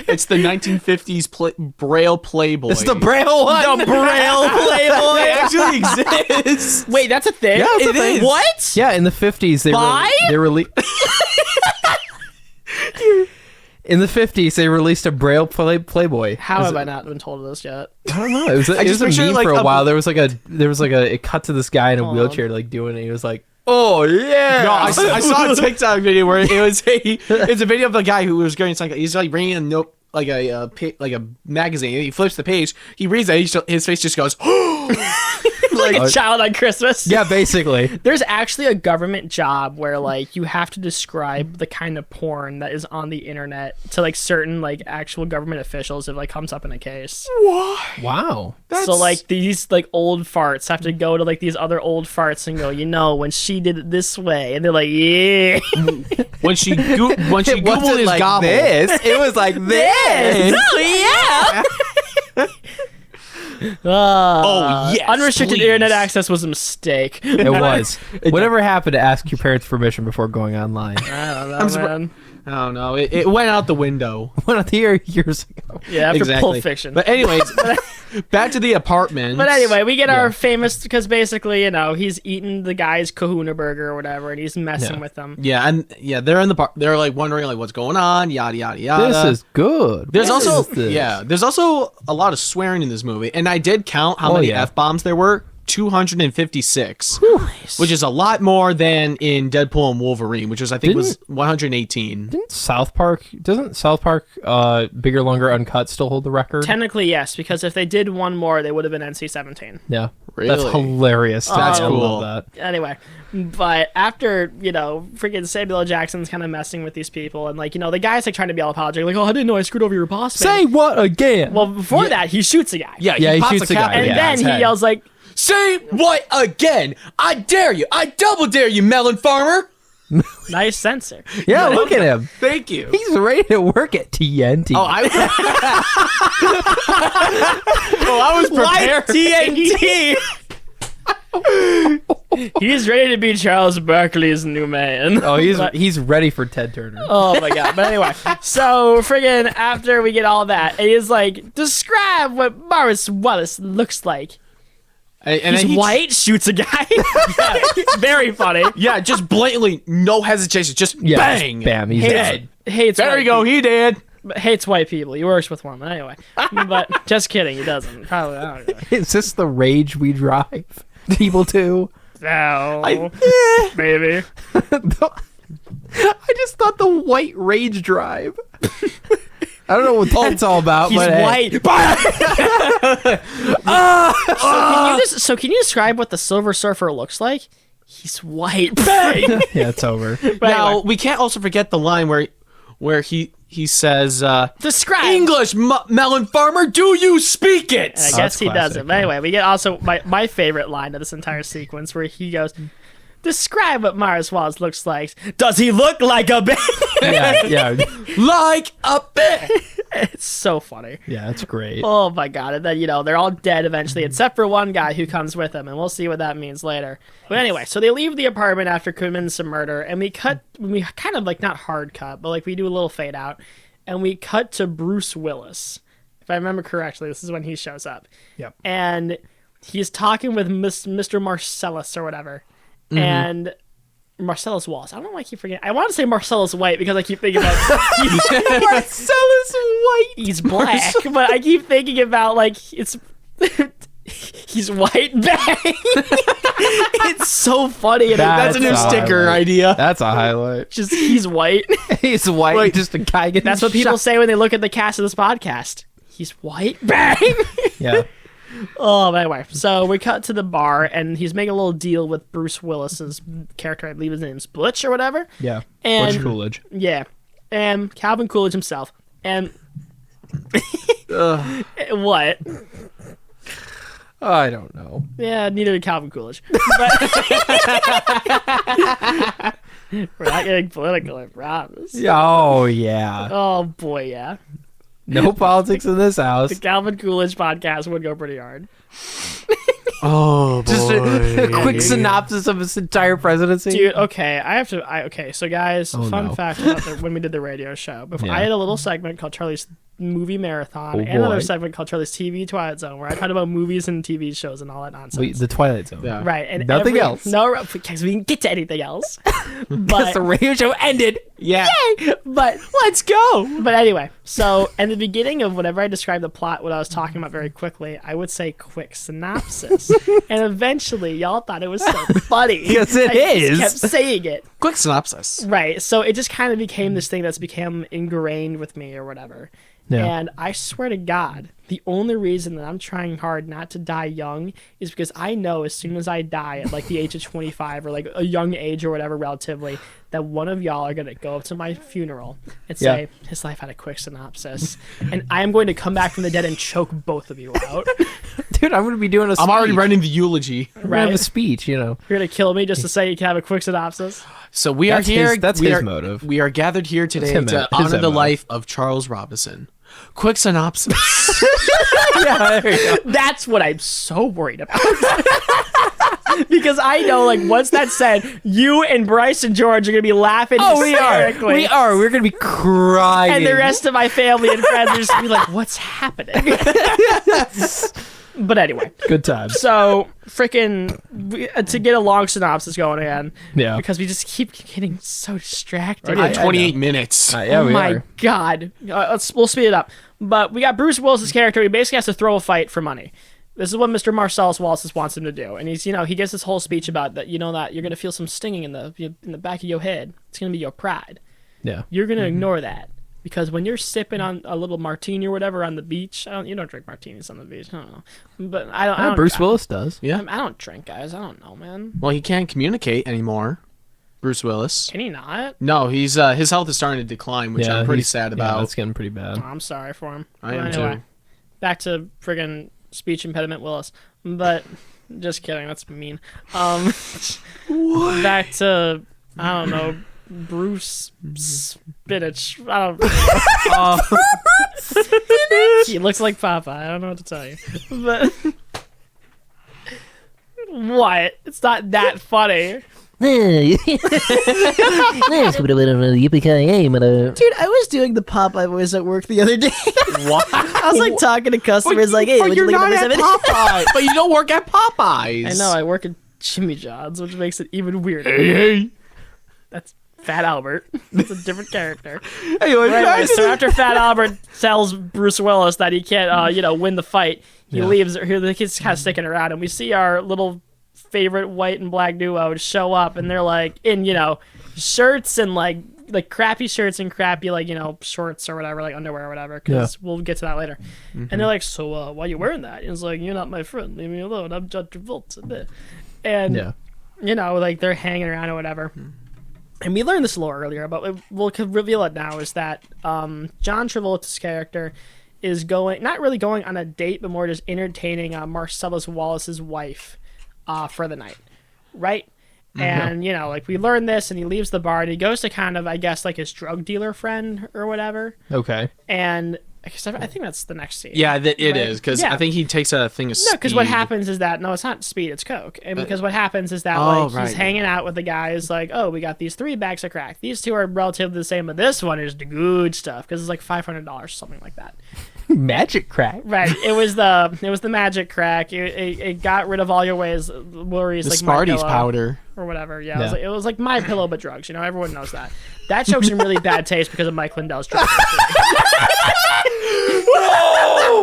S3: It's the 1950s Braille Playboy.
S1: It's the Braille one.
S2: The Braille Playboy.
S3: It actually exists.
S2: Wait, that's a thing?
S1: Yeah, it's a
S3: It
S1: thing.
S3: is.
S2: What?
S1: Yeah, in the 50s
S2: Buy?
S1: they released. In the 50s, they released a Braille Playboy.
S2: How have I not been told of this yet?
S1: I don't know. It was a
S3: just
S1: meme
S3: picture, like,
S1: for a
S3: a-
S1: while. There was like a it cut to this guy in a wheelchair like doing it. He was like, Oh yeah.
S3: No, I saw a TikTok video where it's a video of a guy who was going something. He's like bringing a note, like a magazine. He flips the page. He reads it. His face just goes,
S2: like a child on Christmas.
S1: Yeah, basically.
S2: There's actually a government job where like you have to describe the kind of porn that is on the internet to like certain like actual government officials if like comes up in a case.
S1: Wow.
S2: So like these like old farts have to go to like these other old farts and go, when she did it this way, and they're like, yeah.
S3: when she googled his
S1: like
S3: gobble.
S1: it was like this.
S2: Oh yeah.
S3: Oh yes.
S2: Unrestricted
S3: please.
S2: internet access was a mistake.
S1: It was. Whatever happened to ask your parents' permission before going online?
S2: I don't know, man.
S3: I don't know. It went out the window.
S1: One of the years ago.
S2: Yeah, after
S3: Exactly.
S2: Pulp Fiction.
S3: But anyways, back to the apartment.
S2: But anyway, we get our famous, because basically, he's eating the guy's kahuna burger or whatever, and he's messing with them.
S3: Yeah, and they're in the park. They're like wondering like what's going on, yada yada yada.
S1: This is good.
S3: There's
S1: What
S3: also
S1: is this?
S3: there's also a lot of swearing in this movie, and I did count how many F-bombs there were. 256, which is a lot more than in Deadpool and Wolverine, which was I think was 118.
S1: Doesn't South Park, Bigger, Longer, Uncut still hold the record?
S2: Technically, yes, because if they did one more, they would have been NC-17.
S1: Yeah.
S3: Really?
S1: That's hilarious.
S3: That's
S1: I
S3: cool.
S1: love that.
S2: Anyway, but after, freaking Samuel L. Jackson's kind of messing with these people, and, the guy's, trying to be all apologetic, like, oh, I didn't know I screwed over your boss, man.
S1: Say what again?
S2: Well, before that, he shoots a guy.
S3: Yeah,
S1: he
S3: pops
S1: shoots a
S3: cap
S1: guy,
S3: in
S2: And
S3: his
S2: then he
S3: head.
S2: yells, like,
S3: Say what again? I dare you. I double dare you, melon farmer.
S2: nice censor.
S1: Yeah, look at him.
S3: Thank you.
S1: He's ready to work at TNT.
S3: Oh, I was prepared.
S2: TNT. He's ready to be Charles Barkley's new man.
S1: Oh, he's ready for Ted Turner.
S2: Oh my god. But anyway, so friggin' after we get all that, it is like, describe what Morris Wallace looks like.
S3: And
S2: He's
S3: then
S2: white, shoots a guy. Very funny.
S3: Yeah, just blatantly, no hesitation, just bang,
S1: Bam, he's dead.
S2: Hates
S3: There
S2: white
S3: you go,
S2: people.
S3: he did.
S2: Hates white people. He works with one. But anyway. But just kidding, he doesn't. Probably I don't know.
S1: Is this the rage we drive people to?
S2: No. Maybe.
S1: I just thought the white rage drive. I don't know what that's all about.
S2: He's
S1: but
S2: white. So can you describe what the Silver Surfer looks like? He's white. Bang.
S1: Yeah, it's over.
S2: But
S3: Now
S2: anyway,
S3: we can't also forget the line where he says,
S2: describe
S3: "English, melon farmer, do you speak it?"
S2: And I guess he
S1: classic,
S2: doesn't. But anyway, we get also my favorite line of this entire sequence where he goes, describe what Morris Wallace looks like. Does he look like a baby?
S1: Yeah,
S3: Like a bit.
S2: It's so funny.
S1: yeah, it's great.
S2: Oh my god. And then, they're all dead eventually, except for one guy who comes with him, and we'll see what that means later. But anyway, so they leave the apartment after committing some murder, and we kind of like, not hard cut, but like we do a little fade out, and we cut to Bruce Willis. If I remember correctly, this is when he shows up.
S1: Yep.
S2: And he's talking with Mr. Marcellus or whatever. And Marcellus Wallace. I don't know why I keep forgetting. I want to say Marcellus White because I keep thinking about
S1: Marcellus White.
S2: he's black, but I keep thinking about like it's he's white. Bang! It's so funny. And
S3: That's a new
S1: That's a
S3: sticker
S1: highlight.
S3: idea.
S1: That's a highlight.
S2: just he's white.
S1: He's white.
S3: Wait.
S1: Just a guy getting
S2: That's what people
S1: shot.
S2: say when they look at the cast of this podcast. He's white. Bang!
S1: Yeah.
S2: Oh, but anyway, so we cut to the bar, and he's making a little deal with Bruce Willis's character. I believe his name's Butch or whatever.
S1: Yeah.
S2: And-
S1: Butch Coolidge.
S2: Yeah, and Calvin Coolidge himself. And what?
S1: I don't know.
S2: Yeah, neither did Calvin Coolidge. But we're not getting political, I promise.
S1: Oh yeah.
S2: Oh boy, yeah.
S1: No politics in this house.
S2: The Calvin Coolidge podcast would go pretty hard.
S3: Oh boy.
S1: Just a quick synopsis of his entire presidency.
S2: Dude, okay, okay, so guys, fun
S1: no.
S2: fact about when we did the radio show. Before,
S1: Yeah.
S2: I had a little segment called Charlie's Movie Marathon,
S1: Oh,
S2: and another
S1: boy.
S2: segment called Charlie's TV Twilight Zone, where I talked about movies and TV shows and all that nonsense.
S1: The Twilight Zone.
S3: Yeah.
S2: Right, and
S1: Nothing else.
S2: No, because we didn't get to anything else.
S1: Because
S2: But
S1: the radio show ended.
S3: Yeah.
S2: But
S3: Let's go.
S2: But anyway, so in the beginning of whenever I described the plot, what I was talking about very quickly, I would say quick synopsis. And eventually, y'all thought it was so funny.
S1: Yes, it
S2: I just
S1: is.
S2: kept saying it.
S3: Quick synopsis.
S2: Right. So it just kind of became this thing that's become ingrained with me or whatever.
S1: Yeah.
S2: And I swear to God, the only reason that I'm trying hard not to die young is because I know as soon as I die at like the age of 25 or like a young age or whatever relatively, that one of y'all are going to go up to my funeral and say, his life had a quick synopsis. And I am going to come back from the dead and choke both of you out.
S1: Dude, I'm going to be doing a speech.
S3: I'm already writing the eulogy.
S1: I'm gonna have
S2: Right?
S1: a speech, you know.
S2: You're going to kill me just to say you can have a quick synopsis?
S3: So we
S1: That's
S3: are here.
S1: his- that's
S3: we
S1: his
S3: are-
S1: motive.
S3: We are gathered here today
S1: him-
S3: to
S1: his
S3: honor the
S1: MO.
S3: life of Charles Robinson. Quick synopsis.
S1: Yeah, there you go.
S2: That's what I'm so worried about. Because I know, like, once that's said, you and Bryce and George are going to be laughing hysterically.
S1: We are. We're going to be crying.
S2: And the rest of my family and friends are just going to be like, what's happening? But anyway,
S1: Good times.
S2: so freaking to get a long synopsis going again.
S1: Yeah.
S2: Because we just keep getting so distracted.
S1: Already at
S3: 28 minutes.
S1: Yeah,
S2: Oh
S1: we
S2: my
S1: are.
S2: God. We'll speed it up. But we got Bruce Willis's character. He basically has to throw a fight for money. This is what Mr. Marcellus Wallace wants him to do. And he's, he gets this whole speech about that, that you're going to feel some stinging in the back of your head. It's going to be your pride.
S1: Yeah.
S2: You're going to ignore that. Because when you're sipping on a little martini or whatever on the beach, you don't drink martinis on the beach. I don't know. But I don't
S1: Bruce Willis does.
S3: Yeah.
S2: I don't drink, guys. I don't know, man.
S3: Well, he can't communicate anymore. Bruce Willis.
S2: Can he not?
S3: No, he's his health is starting to decline, which I'm pretty
S1: he's-
S3: sad
S1: Yeah,
S3: about.
S1: that's getting pretty bad.
S2: Oh, I'm sorry for him.
S3: I
S2: But
S3: am too.
S2: Back to friggin' speech impediment Willis. But just kidding, that's mean. Back to I don't know, Bruce Spinach. I don't know. He looks like Papa. I don't know what to tell you. But what? It's not that funny.
S4: Dude, I was doing the Popeye voice at work the other day.
S3: What?
S4: I was like talking to customers, like, "Hey,
S3: but
S4: would you
S3: you're
S4: like
S3: not
S4: number
S3: at
S4: 7?"
S3: Popeye. But you don't work at Popeyes.
S2: I know, I work at Jimmy John's, which makes it even weirder.
S3: Hey.
S2: That's Fat Albert. It's a different character.
S3: Anyway,
S2: Anyway, so after Fat Albert tells Bruce Willis that he can't, win the fight, he leaves. The kid's kind of sticking around, and we see our little favorite white and black duo show up, and they're like in shirts and like crappy shirts and crappy shorts or whatever, like underwear or whatever. Because we'll get to that later. And they're like, "So why are you wearing that?" And it's like, "You're not my friend. Leave me alone. I'm John Travolta." And they're hanging around or whatever. And we learned this a little earlier, but we'll reveal it now, is that John Travolta's character is not really going on a date, but more just entertaining Marcellus Wallace's wife for the night, right? And, we learn this, and he leaves the bar, and he goes to kind of, I guess, like his drug dealer friend or whatever.
S1: Okay.
S2: And I think that's the next scene.
S3: Yeah, it
S2: Right?
S3: is, because
S2: Yeah.
S3: I think he takes a thing of speed.
S2: No, because what happens is that it's not speed, it's coke. And because what happens is that
S3: right.
S2: he's hanging out with the guys, like, oh, we got these 3 bags of crack. These 2 are relatively the same, but this one is the good stuff because it's like $500, something like that.
S1: Magic crack.
S2: Right. It was the magic crack. It got rid of all your worries,
S3: The
S2: like
S3: Smarties
S2: MyPillow
S3: powder.
S2: or whatever. Yeah, it was like My Pillow but drugs. Everyone knows that. That joke's in really bad taste because of Mike Lindell's drug.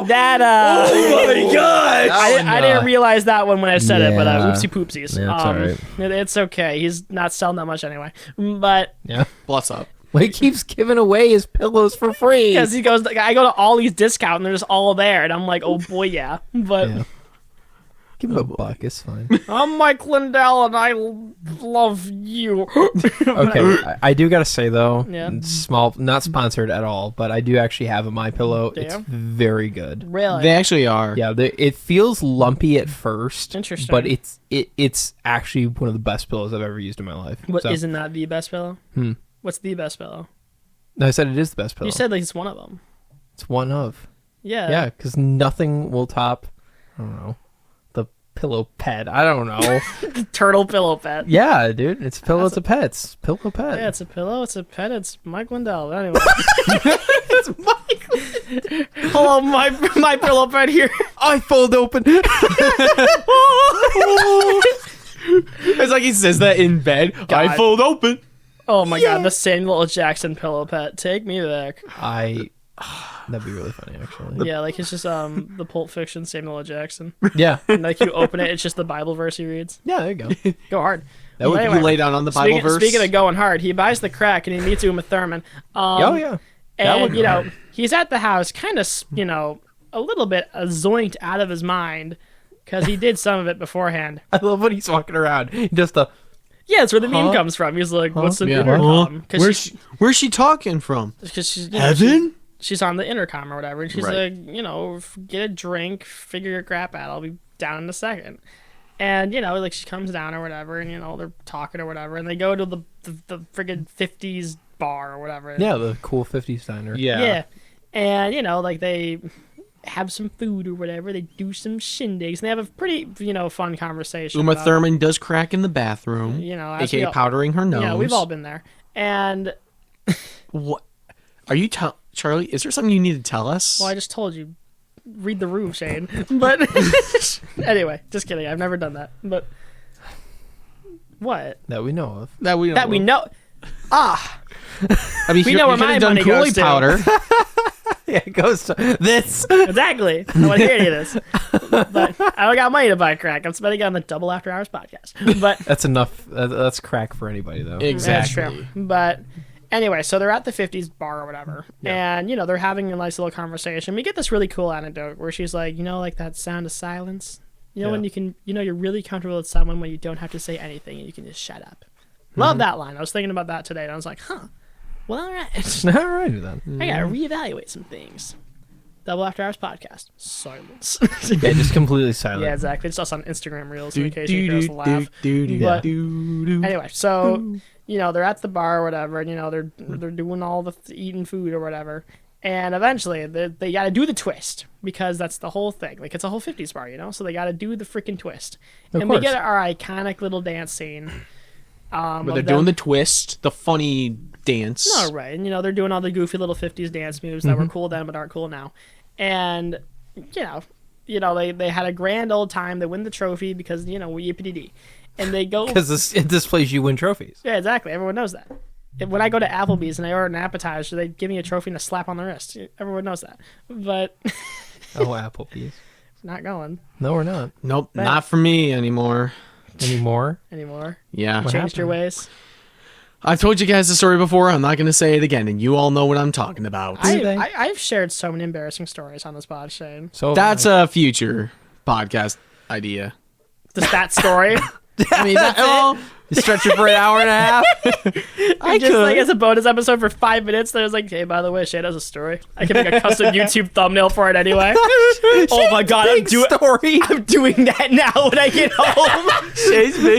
S2: That
S1: Oh my god!
S2: I didn't realize that one when I said it, but
S1: Yeah.
S2: whoopsie poopsies.
S1: Yeah, it's alright.
S2: It's okay. He's not selling that much anyway. But
S1: Yeah.
S3: Bless up.
S1: Well, he keeps giving away his pillows for free.
S2: because he goes, I go to all these discount and they're just all there, and I'm like, oh boy, yeah. But
S1: Yeah. Give him a buck. It's fine.
S2: I'm Mike Lindell and I love you.
S1: Okay, I do gotta say though,
S2: Yeah.
S1: it's small, not sponsored at all, but I do actually have a My Pillow. It's
S2: Damn.
S1: very good.
S2: Really?
S3: They actually are.
S1: Yeah, it feels lumpy at first.
S2: Interesting.
S1: But it's actually one of the best pillows I've ever used in my life.
S2: What
S1: So-
S2: isn't that the best pillow?
S1: Hmm.
S2: What's the best pillow?
S1: No, I said it is the best pillow.
S2: You said like it's one of them.
S1: It's one of.
S2: Yeah.
S1: Yeah, because nothing will top. I don't know. The pillow pet. I don't know.
S2: Turtle pillow pet.
S1: Yeah, dude, it's a pillow. It's a pet. It's pillow pet.
S2: Yeah, it's a pillow. It's a pet. It's Mike Lindell. Anyway.
S1: It's Mike.
S2: Hello, my pillow pet here.
S1: I fold open.
S3: It's like he says that in bed. I
S2: God.
S3: fold open.
S2: Oh my god, the Samuel L. Jackson pillow pet. Take me back.
S1: That'd be really funny, actually.
S2: Yeah, like it's just the Pulp Fiction Samuel L. Jackson.
S1: Yeah.
S2: And like you open it, it's just the Bible verse he reads.
S1: Yeah, there you go.
S2: Go hard.
S3: That would
S2: Anyway,
S3: you lay down on the Bible verse.
S2: Speaking of going hard, he buys the crack and he meets Uma Thurman.
S1: Oh, yeah. That would
S2: And,
S1: go hard.
S2: he's at the house kind of, a little bit zoinked out of his mind because he did some of it beforehand.
S1: I love when he's walking around. Just the...
S2: Yeah, that's where the meme comes from. He's like, what's the
S3: Yeah.
S2: intercom?
S3: Where's she talking from?
S2: Because she's,
S3: Heaven?
S2: she's on the intercom or whatever. And she's
S3: Right.
S2: like, get a drink, figure your crap out. I'll be down in a second. And, like she comes down or whatever, and, they're talking or whatever, and they go to the friggin' 50s bar or whatever.
S1: Yeah, the cool 50s diner.
S2: Yeah. And, like they have some food or whatever. They do some shindigs, and they have a pretty, fun conversation.
S3: Uma
S2: about,
S3: Thurman does crack in the bathroom,
S2: as
S3: aka powdering her nose.
S2: Yeah, we've all been there. And,
S3: What? Are you Charlie? Is there something you need to tell us?
S2: well, I just told you. Read the room, Shane. But anyway, just kidding. I've never done that. But what?
S1: That we know of.
S3: that we
S2: know.
S3: I mean,
S2: We know where my
S3: done
S2: money goes
S3: Kool-Aid
S2: to.
S3: powder.
S1: Yeah, it goes to this.
S2: Exactly. I don't want to hear any of this. But I don't got money to buy crack. I'm spending it on the Double After Hours podcast. But
S1: That's enough. That's crack for anybody, though.
S3: Exactly.
S2: that's true. But anyway, so they're at the 50s bar or whatever. And, they're having a nice little conversation. We get this really cool anecdote where she's like, like that sound of silence? When you can, you're really comfortable with someone when you don't have to say anything and you can just shut up. Love that line. I was thinking about that today and I was like, well, all right.
S1: All right, then.
S2: I gotta reevaluate some things. Double After Hours podcast. Silence.
S1: Yeah, just completely silent.
S2: Yeah, exactly. It's just on Instagram Reels in case you girls laugh. But anyway, so they're at the bar or whatever, and they're doing all the eating food or whatever, and eventually they got to do the twist because that's the whole thing. Like it's a whole 50s bar, so they got to do the freaking twist,
S1: Of
S2: and
S1: course.
S2: we get our iconic little dance scene.
S3: Where they're doing the twist, the funny dance.
S2: No, right, and they're doing all the goofy little 50s dance moves that were cool then but aren't cool now, and they had a grand old time. They win the trophy because we yippity-dee. And they go
S1: Because at this place you win trophies.
S2: Yeah, exactly. Everyone knows that. When I go to Applebee's and I order an appetizer, they give me a trophy and a slap on the wrist. Everyone knows that. But
S1: Oh, Applebee's.
S2: not going
S1: No, we're not.
S3: Nope, not for me anymore.
S1: Anymore?
S2: anymore.
S3: Yeah.
S2: Changed your ways.
S3: I've told you guys the story before. I'm not going to say it again, and you all know what I'm talking about.
S2: I've shared so many embarrassing stories on this pod, Shane.
S1: So
S3: That's a future podcast idea.
S2: Just that story.
S3: I mean, well,
S1: you stretch it for an hour and a half.
S2: I just like as a bonus episode for 5 minutes. There's like, hey, by the way, Shane has a story. I can make a custom YouTube thumbnail for it anyway. Oh my god, I'm doing that now when I get home.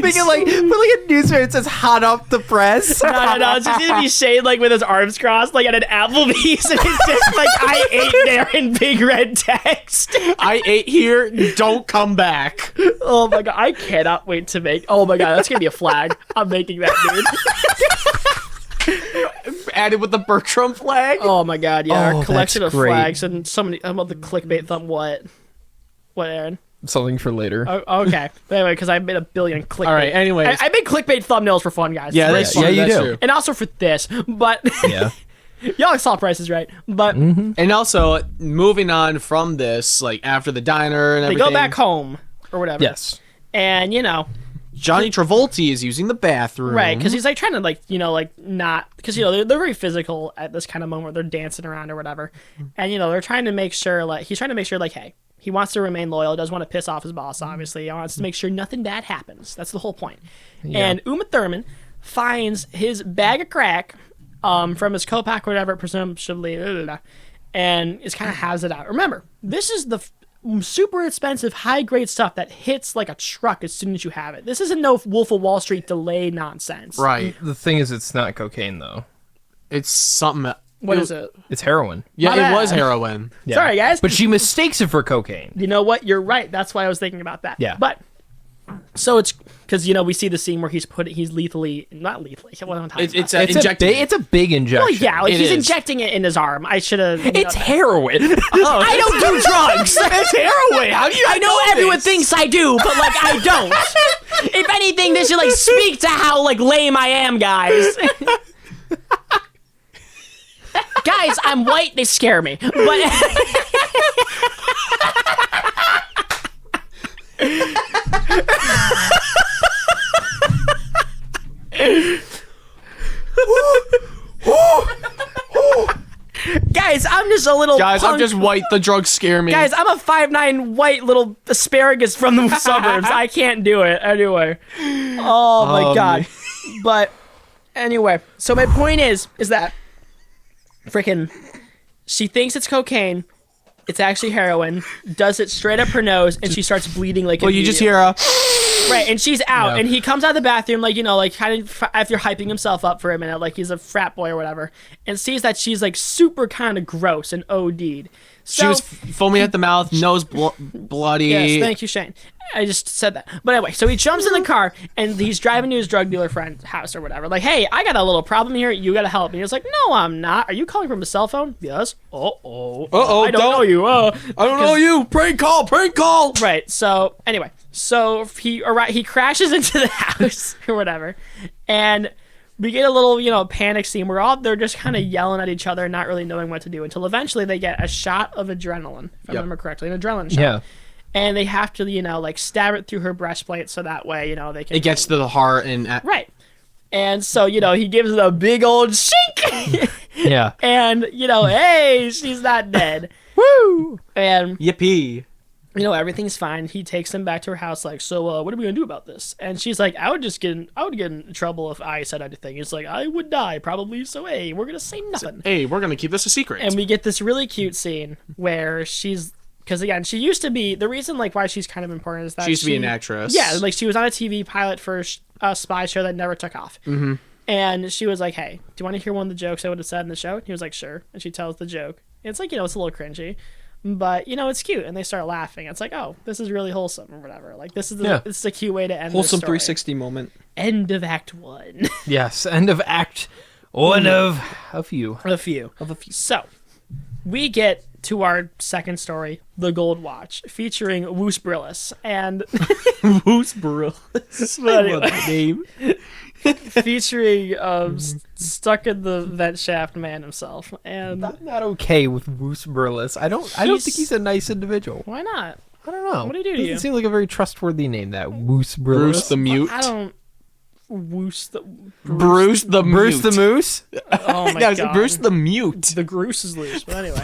S1: Making like a newspaper that says hot off the press.
S2: No, it's just gonna be Shane like with his arms crossed, like at an Applebee's, and it's just like I ate there in big red text.
S3: I ate here. Don't come back.
S2: Oh my god, I cannot wait to make. Oh my god, that's gonna be a flag. I'm making that, dude.
S3: Added with the Bertram flag.
S2: Oh my god, yeah,
S1: Oh,
S2: our collection
S1: that's
S2: of
S1: great.
S2: flags and so many. I'm about the clickbait thumb. What, Aaron?
S1: Something for later.
S2: Oh, okay. But anyway, because I made a billion clickbait.
S3: All right. Anyways,
S2: I make clickbait thumbnails for fun, guys.
S3: yeah,
S2: It's
S3: that's
S2: really
S1: yeah,
S2: fun.
S1: you
S3: that's
S1: do.
S3: true.
S2: And also for this, but
S1: Yeah.
S2: y'all saw prices right. But
S3: And also, moving on from this, like after the diner and
S2: they
S3: everything,
S2: go back home or whatever.
S1: Yes.
S2: And
S3: Johnny Travolta is using the bathroom.
S2: right, because he's like trying to not because they're very physical at this kind of moment where they're dancing around or whatever, and they're trying to make sure he's trying to make sure hey, he wants to remain loyal, doesn't want to piss off his boss. Obviously, he wants to make sure nothing bad happens. That's the whole point. And Uma Thurman finds his bag of crack from his co-pack, whatever, presumably, and is kind of has it out. Remember, this is the super expensive, high-grade stuff that hits like a truck as soon as you have it. This isn't no Wolf of Wall Street delay nonsense.
S3: Right.
S1: The thing is, it's not cocaine, though.
S3: It's something.
S2: What is it?
S1: It's heroin.
S3: Yeah,
S2: My
S3: it
S2: bad.
S3: was heroin.
S1: Yeah.
S2: Sorry, guys.
S1: But she mistakes it for cocaine.
S2: You know what? You're right. That's why I was thinking about that.
S1: Yeah.
S2: But so it's because we see the scene where he's lethally, not lethally. What am I talking about?
S3: It's
S1: It's
S3: injected.
S1: it's a big injection.
S2: Well, yeah, like
S3: It
S2: he's
S3: is.
S2: injecting it in his arm. I should have.
S1: It's heroin.
S2: I don't do drugs.
S3: It's heroin. How do you?
S2: I know everyone thinks I do, but I don't. if anything, this should like speak to how like lame I am, guys. Guys, I'm white. They scare me, but. Guys, I'm just a little
S3: Guys,
S2: punk.
S3: I'm just white. The drugs scare me.
S2: Guys, I'm a 5'9" white little asparagus from the suburbs. I can't do it. Anyway. Oh my god. But anyway, so my point is that freaking she thinks it's cocaine. It's actually heroin. Does it straight up her nose, and she starts bleeding like.
S3: Well, you just hear a.
S2: Right, and she's out,
S1: Yeah.
S2: and he comes out of the bathroom, like, you know, like, kind of after hyping himself up for a minute, like he's a frat boy or whatever, and sees that she's, like, super kind of gross and OD'd. So,
S3: She was foaming at the mouth, nose bloody.
S2: yes, thank you, Shane. I just said that. But anyway, so he jumps in the car, and he's driving to his drug dealer friend's house or whatever. Like, hey, I got a little problem here. You got to help me. He's like, no, I'm not. Are you calling from a cell phone? Yes. Uh-oh.
S3: Uh-oh,
S2: I don't know you.
S3: I don't know you. Prank call.
S2: Right. So anyway, so he crashes into the house or whatever, and we get a little panic scene where they're just kind of yelling at each other, not really knowing what to do, until eventually they get a shot of adrenaline, if I remember correctly, an adrenaline shot.
S1: Yeah.
S2: And they have to like stab it through her breastplate so that way they can.
S3: It gets to the heart and.
S2: Right. And so he gives it a big old shink.
S1: Yeah.
S2: And hey, she's not dead.
S1: Woo!
S2: And
S3: Yippee.
S2: everything's fine. He takes them back to her house, like, so what are we gonna do about this? And she's like, I would get in trouble if I said anything. He's like, I would die probably. So hey, we're gonna say nothing.
S3: Hey, we're gonna keep this a secret.
S2: And we get this really cute scene where because again, she used to be the reason like why she's kind of important is that
S3: she used to be an actress.
S2: Yeah, like she was on a TV pilot for a spy show that never took off. Mm-hmm. And she was like, hey, do you want to hear one of the jokes I would have said in the show? And he was like, sure. And she tells the joke. It's like, it's a little cringy, but it's cute. And they start laughing. It's like, oh, this is really wholesome or whatever. Like this is a cute way to end
S3: Wholesome
S2: this story.
S3: 360 moment.
S2: End of Act 1.
S1: Yes. End of Act 1 of a few.
S2: A few. So, we get to our second story, The Gold Watch, featuring Woos Brillis. And
S3: Who's Brillis?
S2: But anyway.
S3: that name.
S2: featuring stuck in the vent shaft man himself. And
S1: I'm not okay with Woos Brillis. I don't think he's a nice individual.
S2: why not?
S1: I don't know.
S2: What did he do to
S1: Doesn't
S2: you?
S1: seem like a very trustworthy name, that Woos Brillis.
S3: Bruce the Mute.
S2: I don't. Woos the.
S3: Bruce the
S1: Bruce
S3: Mute.
S1: the Moose?
S2: Oh my
S3: No,
S2: god.
S3: Bruce the Mute.
S2: The Groose is loose, but anyway.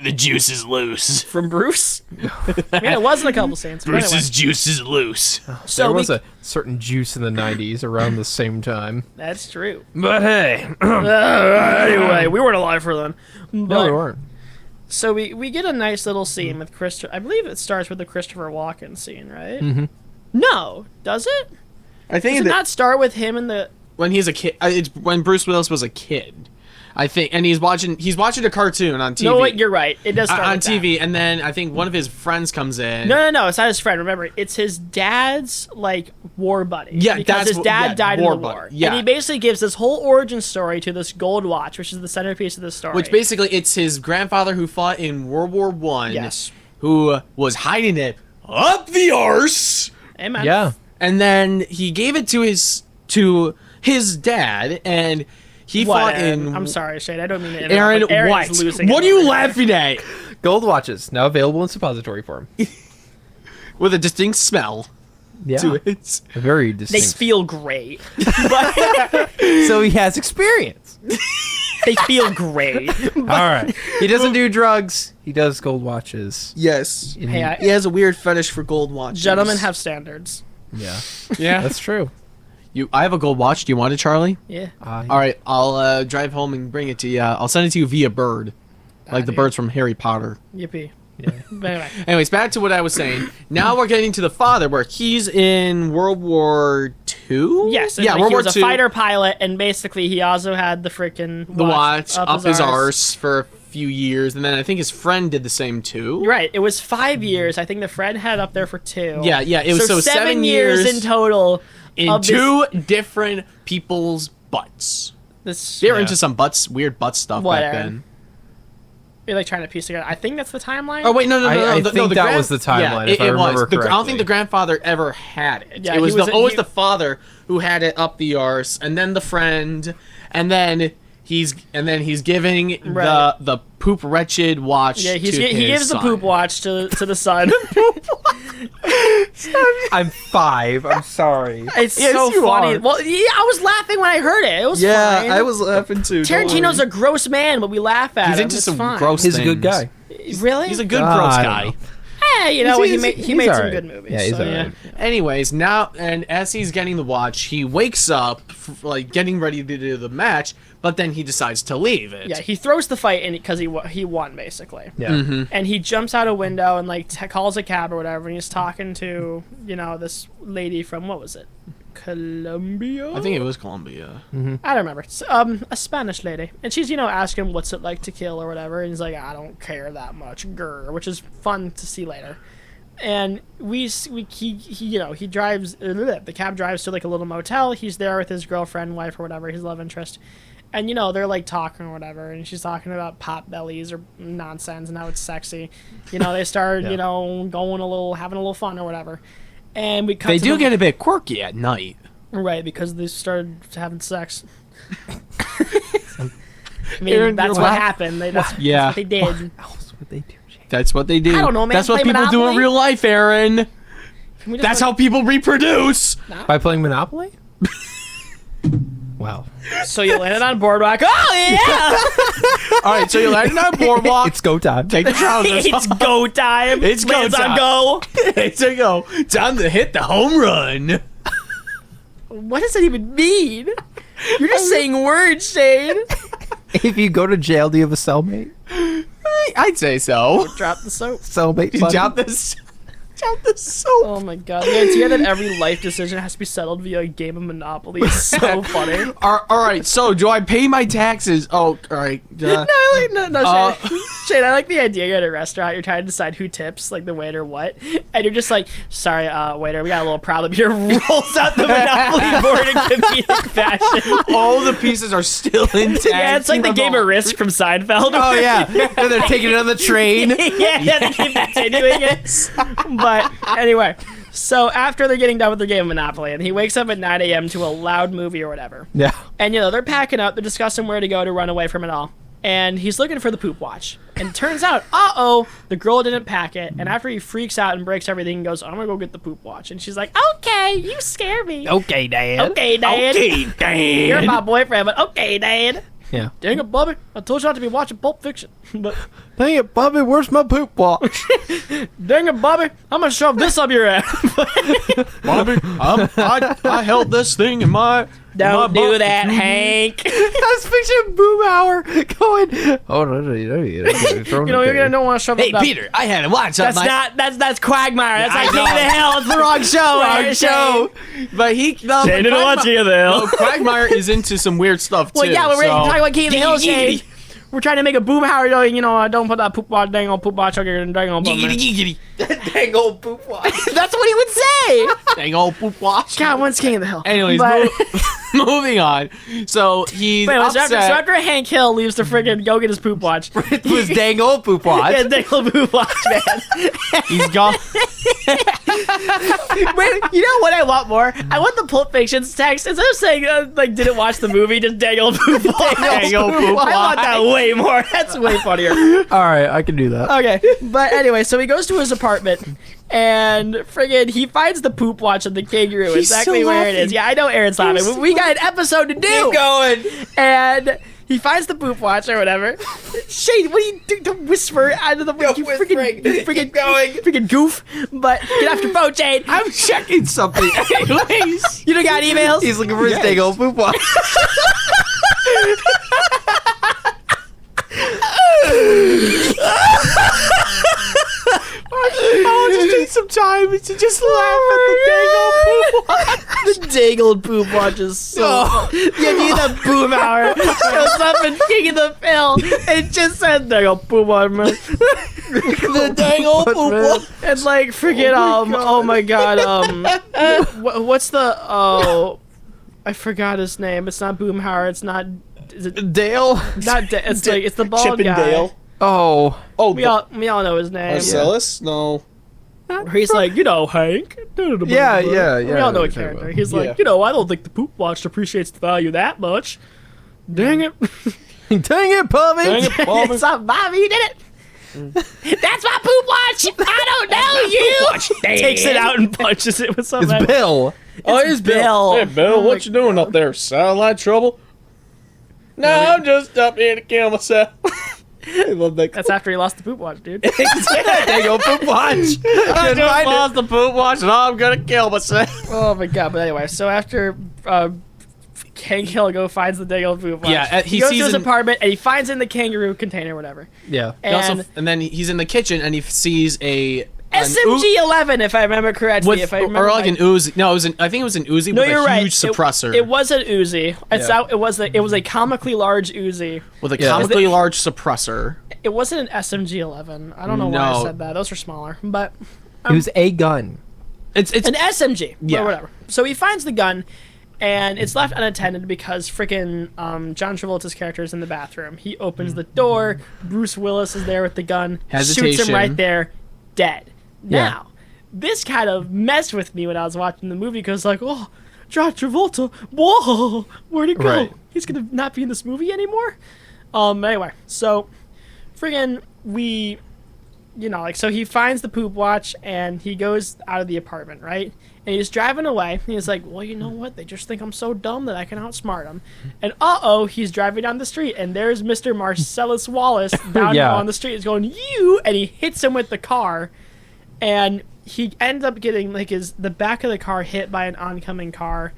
S3: The juice is loose.
S2: From Bruce? I mean, it wasn't a couple scenes. But anyway.
S3: juice is loose.
S2: So
S1: There was a certain juice in the 90s around the same time.
S2: That's true.
S1: But hey.
S2: Anyway, we weren't alive for then.
S1: No,
S2: But,
S1: we weren't.
S2: so we get a nice little scene with Christopher. I believe it starts with the Christopher Walken scene, right? Mm-hmm. No, does it?
S3: I think
S2: Does it not start with him and the?
S3: when he's a kid, it's when Bruce Willis was a kid, I think, and he's watching a cartoon on TV.
S2: No, wait, you're right. It does start
S3: on
S2: with
S3: TV, and then I think one of his friends comes in.
S2: No, it's not his friend. Remember, it's his dad's like war buddy.
S3: Yeah,
S2: because
S3: that's
S2: his dad died in
S3: war
S2: the
S3: buddy.
S2: war.
S3: Yeah.
S2: and he basically gives this whole origin story to this gold watch, which is the centerpiece of the story.
S3: Which basically, it's his grandfather who fought in World War One.
S2: Yes.
S3: Who was hiding it up the arse,
S2: Amen.
S1: Yeah.
S3: and then he gave it to his dad, and he fought in.
S2: I'm sorry, Shane. I don't mean to interrupt,
S3: Aaron,
S2: but Aaron
S3: what?
S2: is losing
S3: What
S2: it
S3: are you
S2: over here.
S3: laughing at?
S1: Gold watches, now available in suppository form.
S3: With a distinct smell
S1: Yeah.
S3: to it.
S1: Very
S2: They
S1: distinct.
S2: feel great. But
S1: So he has experience.
S2: they feel great.
S1: All right. He doesn't do drugs. He does gold watches.
S3: Yes.
S2: Hey,
S3: He has a weird fetish for gold watches.
S2: gentlemen have standards.
S1: Yeah.
S3: Yeah.
S1: That's true.
S3: I have a gold watch. Do you want it, Charlie?
S2: Yeah.
S3: All right. I'll drive home and bring it to you. I'll send it to you via bird. Like the birds from Harry Potter.
S2: Yippee.
S1: Yeah.
S2: But anyway.
S3: Anyways, back to what I was saying. Now we're getting to the father, where he's in World War II?
S2: Yes, and
S3: Yeah,
S2: like,
S3: World
S2: he
S3: War
S2: was a
S3: II.
S2: fighter pilot, and basically he also had the freaking
S3: The watch up his
S2: arse.
S3: arse for a few years, and then I think his friend did the same too.
S2: Right, it was 5 years. I think the friend had up there for 2.
S3: Yeah, it was so 7
S2: years
S3: years
S2: in total.
S3: in
S2: of this-
S3: two different people's butts.
S2: This
S3: They were
S1: Yeah.
S3: into some weird butt stuff
S2: What,
S3: back
S2: Aaron?
S3: then.
S2: You're like trying to piece together. I think that's the timeline.
S3: Oh wait, no.
S1: I
S3: the
S1: think that was the timeline, if I remember
S3: was. I don't
S1: correctly.
S3: think the grandfather ever had it.
S2: Yeah,
S3: it was,
S2: he was
S3: always
S2: he-
S3: the father who had it up the arse, and then the friend, and then he's giving
S2: Right.
S3: the poop wretched watch.
S2: Yeah, he
S3: to
S2: gives
S3: his
S2: the
S3: son.
S2: poop watch to the son.
S1: I'm 5. I'm sorry.
S2: It's
S3: Yes,
S2: so
S3: you
S2: funny.
S3: are.
S2: Well, yeah, I was laughing when I heard it. It was
S3: Yeah,
S2: fine.
S3: I was laughing too. don't
S2: Tarantino's
S3: worry.
S2: a gross man, but we laugh at
S3: He's
S2: him.
S3: into
S2: It's
S3: some
S2: fine.
S3: gross
S1: He's a
S3: things.
S1: good guy.
S2: Really?
S3: He's a good gross
S1: I
S3: guy.
S1: don't know.
S2: you know,
S1: He's-
S2: he
S1: he's
S2: made some
S1: alright.
S2: good movies.
S1: Yeah, he's
S2: so,
S1: alright.
S3: Anyways, now and as he's getting the watch, he wakes up like getting ready to do the match, but then he decides to leave it.
S2: Yeah, he throws the fight in because he won basically.
S1: Yeah.
S3: Mm-hmm.
S2: And he jumps out a window and like calls a cab or whatever, and he's talking to this lady from what was it, Colombia?
S3: I think it was Colombia.
S2: I don't remember. It's, a Spanish lady, and she's asking what's it like to kill or whatever, and he's like, I don't care that much, grr, which is fun to see later. And he drives the cab drives to like a little motel. He's there with his girlfriend, wife, or whatever, his love interest. And they're like talking or whatever, and she's talking about pot bellies or nonsense, and how it's sexy. They start
S1: Yeah.
S2: having a little fun or whatever. And we cut
S3: They
S2: to
S3: do
S2: the-
S3: get a bit quirky at night.
S2: right because they started having sex. I mean,
S3: Aaron,
S2: that's
S3: you're
S2: what
S3: laugh-
S2: happened. That's
S3: Yeah.
S2: what they did.
S1: Else would they do, Jake?
S3: That's what they do.
S2: I don't know, man.
S3: That's what
S2: Play
S3: people do in
S2: Monopoly?
S3: real life, Aaron.
S2: Can we just
S3: That's
S2: like-
S3: how people reproduce.
S1: By playing Monopoly? Wow.
S2: So you landed on Boardwalk. Oh yeah!
S3: All right, so you landed on a boardwalk.
S1: It's go time.
S3: Take the trousers
S2: It's
S3: off.
S2: go time.
S3: It's go
S2: Lands on
S3: time.
S2: go.
S3: It's a go. Time to hit the home run.
S2: What does that even mean? You're just saying words, Shane.
S1: If you go to jail, do you have a cellmate?
S3: I'd say so.
S2: Drop the soap.
S1: Cellmate.
S3: You
S1: button?
S3: drop this. Drop this soap.
S2: Oh my god. The idea that every life decision has to be settled via a game of Monopoly is so funny.
S3: All right, so do I pay my taxes? Oh, all right.
S2: No, Shane, I like the idea you're at a restaurant, you're trying to decide who tips, like the waiter what, and you're just like, sorry, waiter, we got a little problem here, rolls out the Monopoly board in comedic fashion.
S3: All the pieces are still intact.
S2: Yeah, it's like the game of Risk from Seinfeld.
S1: Oh, yeah. And they're taking it on the train.
S2: yeah, they keep continuing it. But anyway, so after they're getting done with their game of Monopoly, and he wakes up at 9 a.m. to a loud movie or whatever.
S1: Yeah.
S2: And, they're packing up, they're discussing where to go to run away from it all. And he's looking for the poop watch. And it turns out, the girl didn't pack it. And after he freaks out and breaks everything and goes, I'm going to go get the poop watch. And she's like, okay, you scare me.
S1: Okay, Dad.
S2: Okay, Dad.
S3: Okay, Dan.
S2: You're my boyfriend, but okay, Dad.
S1: Yeah.
S2: Dang it, Bobby. I told you not to be watching Pulp Fiction. But
S1: Dang it, Bobby, where's my poop watch?
S2: dang it, Bobby. I'm going to shove this up your ass.
S3: Bobby, I held this thing in my.
S2: Don't
S3: my
S2: do
S3: butt.
S2: that, Hank.
S1: I was picturing Boomhauer going, oh, no,
S2: You're gonna don't want to shove
S3: Hey,
S2: it up.
S3: Peter, I had a watch on
S2: That's
S3: my.
S2: not that's Quagmire. That's
S3: I
S2: like King
S3: know.
S2: of the Hill. It's the wrong show.
S3: Wrong show. But he. No,
S2: Shane didn't watch King of the Hill.
S3: No, Quagmire is into some weird stuff too.
S2: Well, yeah, we're
S3: so.
S2: talking about King of the Hill, Shane.
S3: Giggity,
S2: We're trying to make a Boomhauer. Don't put that poop watch, dang old poop watch. Okay, dang old poop.
S3: giggity,
S1: Dang old poop watch.
S2: That's what he would say.
S3: dang old poop watch.
S2: God, when's King of the Hill?
S3: Anyways,
S2: But-
S3: moving on. So he's
S2: Wait, so
S3: upset.
S2: after Hank Hill leaves to friggin' go get his poop watch.
S1: It was dang old poop watch.
S2: Yeah, dang old poop watch, man.
S3: He's gone.
S2: Wait, you know what I want more? I want the Pulp Fiction text instead of saying didn't watch the movie, just dang old poop watch.
S3: Dang old poop
S2: I want that way more. That's way funnier.
S1: All right, I can do that.
S2: Okay, but anyway, so he goes to his apartment, and friggin' he finds the poop watch of the kangaroo,
S3: He's
S2: exactly
S3: so
S2: where it is.
S3: laughing.
S2: Yeah, I know Aaron's laughing, but we got an episode to do.
S1: Keep going.
S2: And he finds the poop watch or whatever. Shane, what do you do to whisper out of the you freaking
S1: going.
S2: freaking goof? But get off your phone, Shane.
S3: I'm checking something. Anyways.
S2: You don't got emails?
S1: He's looking for his dang old poop watch.
S3: I'll just take some time to just laugh at the dang old poop watch.
S2: The dang old poop watch is so funny. You need a boom hour. Shows up in King of the Hill. It just says dang old poop watch, man.
S3: The dang old poop watch.
S2: And like freaking oh my god what's the I forgot his name. It's not Boomhauer. It's not. Is it
S1: Dale?
S2: not? It's like it's the bald
S3: Chip and
S2: guy.
S3: Dale.
S1: Oh,
S3: Oh,
S2: We all know his name.
S3: Marcellus? No.
S2: Where he's like, Hank.
S1: yeah.
S2: We all know a character. He's like, I don't think the poop watch appreciates the value that much. Dang it.
S1: Dang it, Bobby!
S2: It's up, Bobby. You did it. That's my poop watch. I don't know you. Takes it out and punches it with something.
S1: It's Bill.
S2: It's Bill.
S3: Hey, Bill, what you doing up there? Satellite trouble? No, I'm just up here to kill myself. I love that.
S2: That's after he lost the poop watch, dude.
S1: There you go, poop watch.
S3: I just lost the poop watch and I'm gonna kill myself.
S2: Oh my god! But anyway, so after Hank Hill finds the dang old poop watch,
S3: Yeah,
S2: he
S3: he
S2: goes to
S3: sees
S2: his
S3: an-
S2: apartment and he finds in the kangaroo container, whatever.
S1: Yeah.
S2: And
S3: And then he's in the kitchen and he sees an
S2: SMG-11, if I remember correctly.
S3: with,
S2: if I remember
S3: or like an Uzi. No, I think it was an Uzi
S2: No,
S3: with
S2: you're
S3: a
S2: right.
S3: huge suppressor.
S2: It was an Uzi. It's
S1: Yeah.
S2: out. It was a comically large Uzi.
S3: with a
S1: Yeah.
S3: comically large suppressor.
S2: It wasn't an SMG-11. I don't know why I
S3: No.
S2: said that. Those are smaller, but
S1: It was a gun.
S3: It's
S2: an SMG.
S3: Yeah.
S2: Or whatever. So he finds the gun, and it's left unattended because freaking John Travolta's character is in the bathroom. He opens the door. Bruce Willis is there with the gun. Shoots him
S3: Hesitation.
S2: right there, dead.
S1: Yeah.
S2: Now, this kind of messed with me when I was watching the movie because, like, oh, John Travolta, whoa, where'd he go?
S1: Right.
S2: He's gonna not be in this movie anymore. Anyway, so friggin' so he finds the poop watch and he goes out of the apartment, right? And he's driving away. And he's like, well, you know what? They just think I'm so dumb that I can outsmart them. And he's driving down the street and there's Mr. Marcellus Wallace down
S1: Yeah.
S2: on the street. He's going, you! And he hits him with the car. And he ends up getting the back of the car hit by an oncoming car,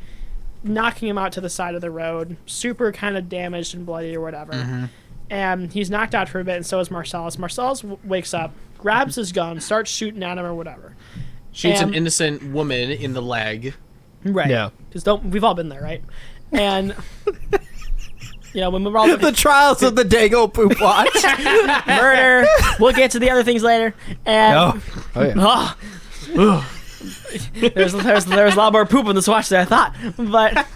S2: knocking him out to the side of the road, super kind of damaged and bloody or whatever. And he's knocked out for a bit, and so is Marcellus. Marcellus wakes up, grabs his gun, starts shooting at him or whatever.
S3: Shoots an
S2: And-
S3: innocent woman in the leg.
S2: Right.
S1: Yeah.
S2: Because we've all been there, right? And when we're all
S1: The trials of the Dago poop watch.
S2: murder, we'll get to the other things later. And
S1: Oh yeah.
S2: there's a lot more poop in this watch than I thought. But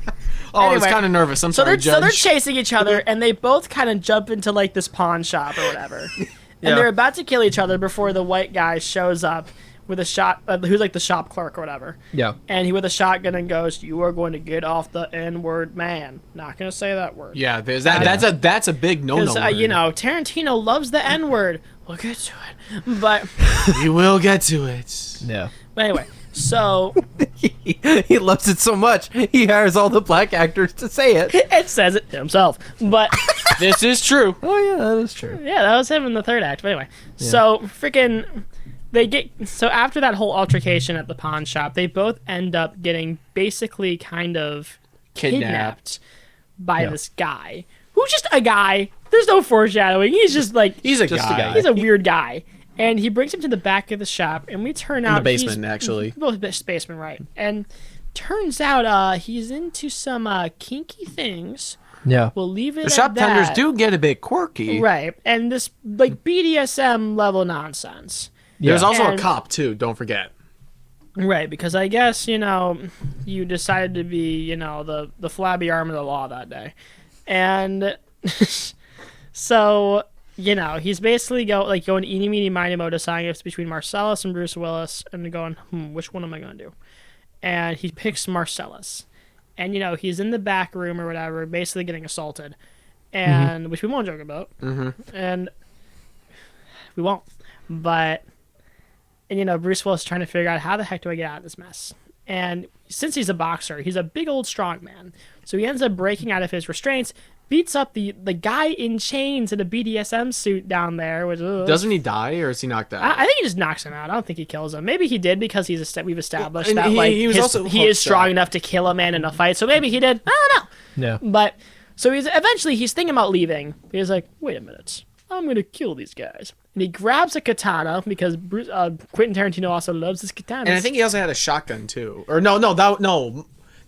S3: Oh, I was
S2: Anyway.
S3: kind of nervous. I'm
S2: so
S3: sorry,
S2: they're
S3: Judge.
S2: chasing each other, and they both kind of jump into like this pawn shop or whatever.
S1: Yeah.
S2: And they're about to kill each other before the white guy shows up with a shot, who's like the shop clerk or whatever.
S1: Yeah.
S2: And he with a shotgun and goes, "You are going to get off the N-word, man." Not gonna say that word.
S3: Yeah, there's that. That's a big no-no.
S2: Because Tarantino loves the N-word. We'll get to it, but
S3: We will get to it.
S1: Yeah.
S2: anyway. So
S1: He loves it so much, he hires all the black actors to say it.
S2: it says it himself, but.
S3: This is true.
S1: Oh yeah, that is true.
S2: Yeah, that was him in the third act. But anyway, so freaking so after that whole altercation at the pawn shop, they both end up getting basically kind of kidnapped by
S1: Yeah.
S2: this guy who's just a guy. There's no foreshadowing. He's just like
S3: He's a
S1: Just a
S3: guy.
S1: guy.
S2: he's a weird guy, and he brings him to the back of the shop, and we turn out
S3: the basement, actually.
S2: both basement, right? And turns out he's into some kinky things.
S1: Yeah.
S2: We'll leave it.
S3: The
S2: at
S3: shop tenders
S2: that.
S3: do get a bit quirky.
S2: Right, and this like BDSM level nonsense.
S3: There's also
S2: And-
S3: a cop too. Don't forget.
S2: Right, because I guess you decided to be the flabby arm of the law that day, and so he's basically going eeny meeny miny mo deciding if it's between Marcellus and Bruce Willis, and going which one am I going to do? And he picks Marcellus, and he's in the back room or whatever, basically getting assaulted, and which we won't joke about, and we won't, but. And Bruce Willis is trying to figure out how the heck do I get out of this mess. And since he's a boxer, he's a big old strong man. So he ends up breaking out of his restraints, beats up the guy in chains in a BDSM suit down there. Which,
S3: Doesn't he die or is he knocked out?
S2: I think he just knocks him out. I don't think he kills him. Maybe he did because we've established
S3: And
S2: that
S3: he was also
S2: he is
S3: hooked
S2: strong
S3: up.
S2: enough to kill a man in a fight. So maybe he did. I don't know.
S1: Yeah.
S2: But so he's thinking about leaving. He's like, wait a minute, I'm gonna kill these guys. And he grabs a katana because Quentin Tarantino also loves his katanas.
S3: And I think he also had a shotgun too. Or no,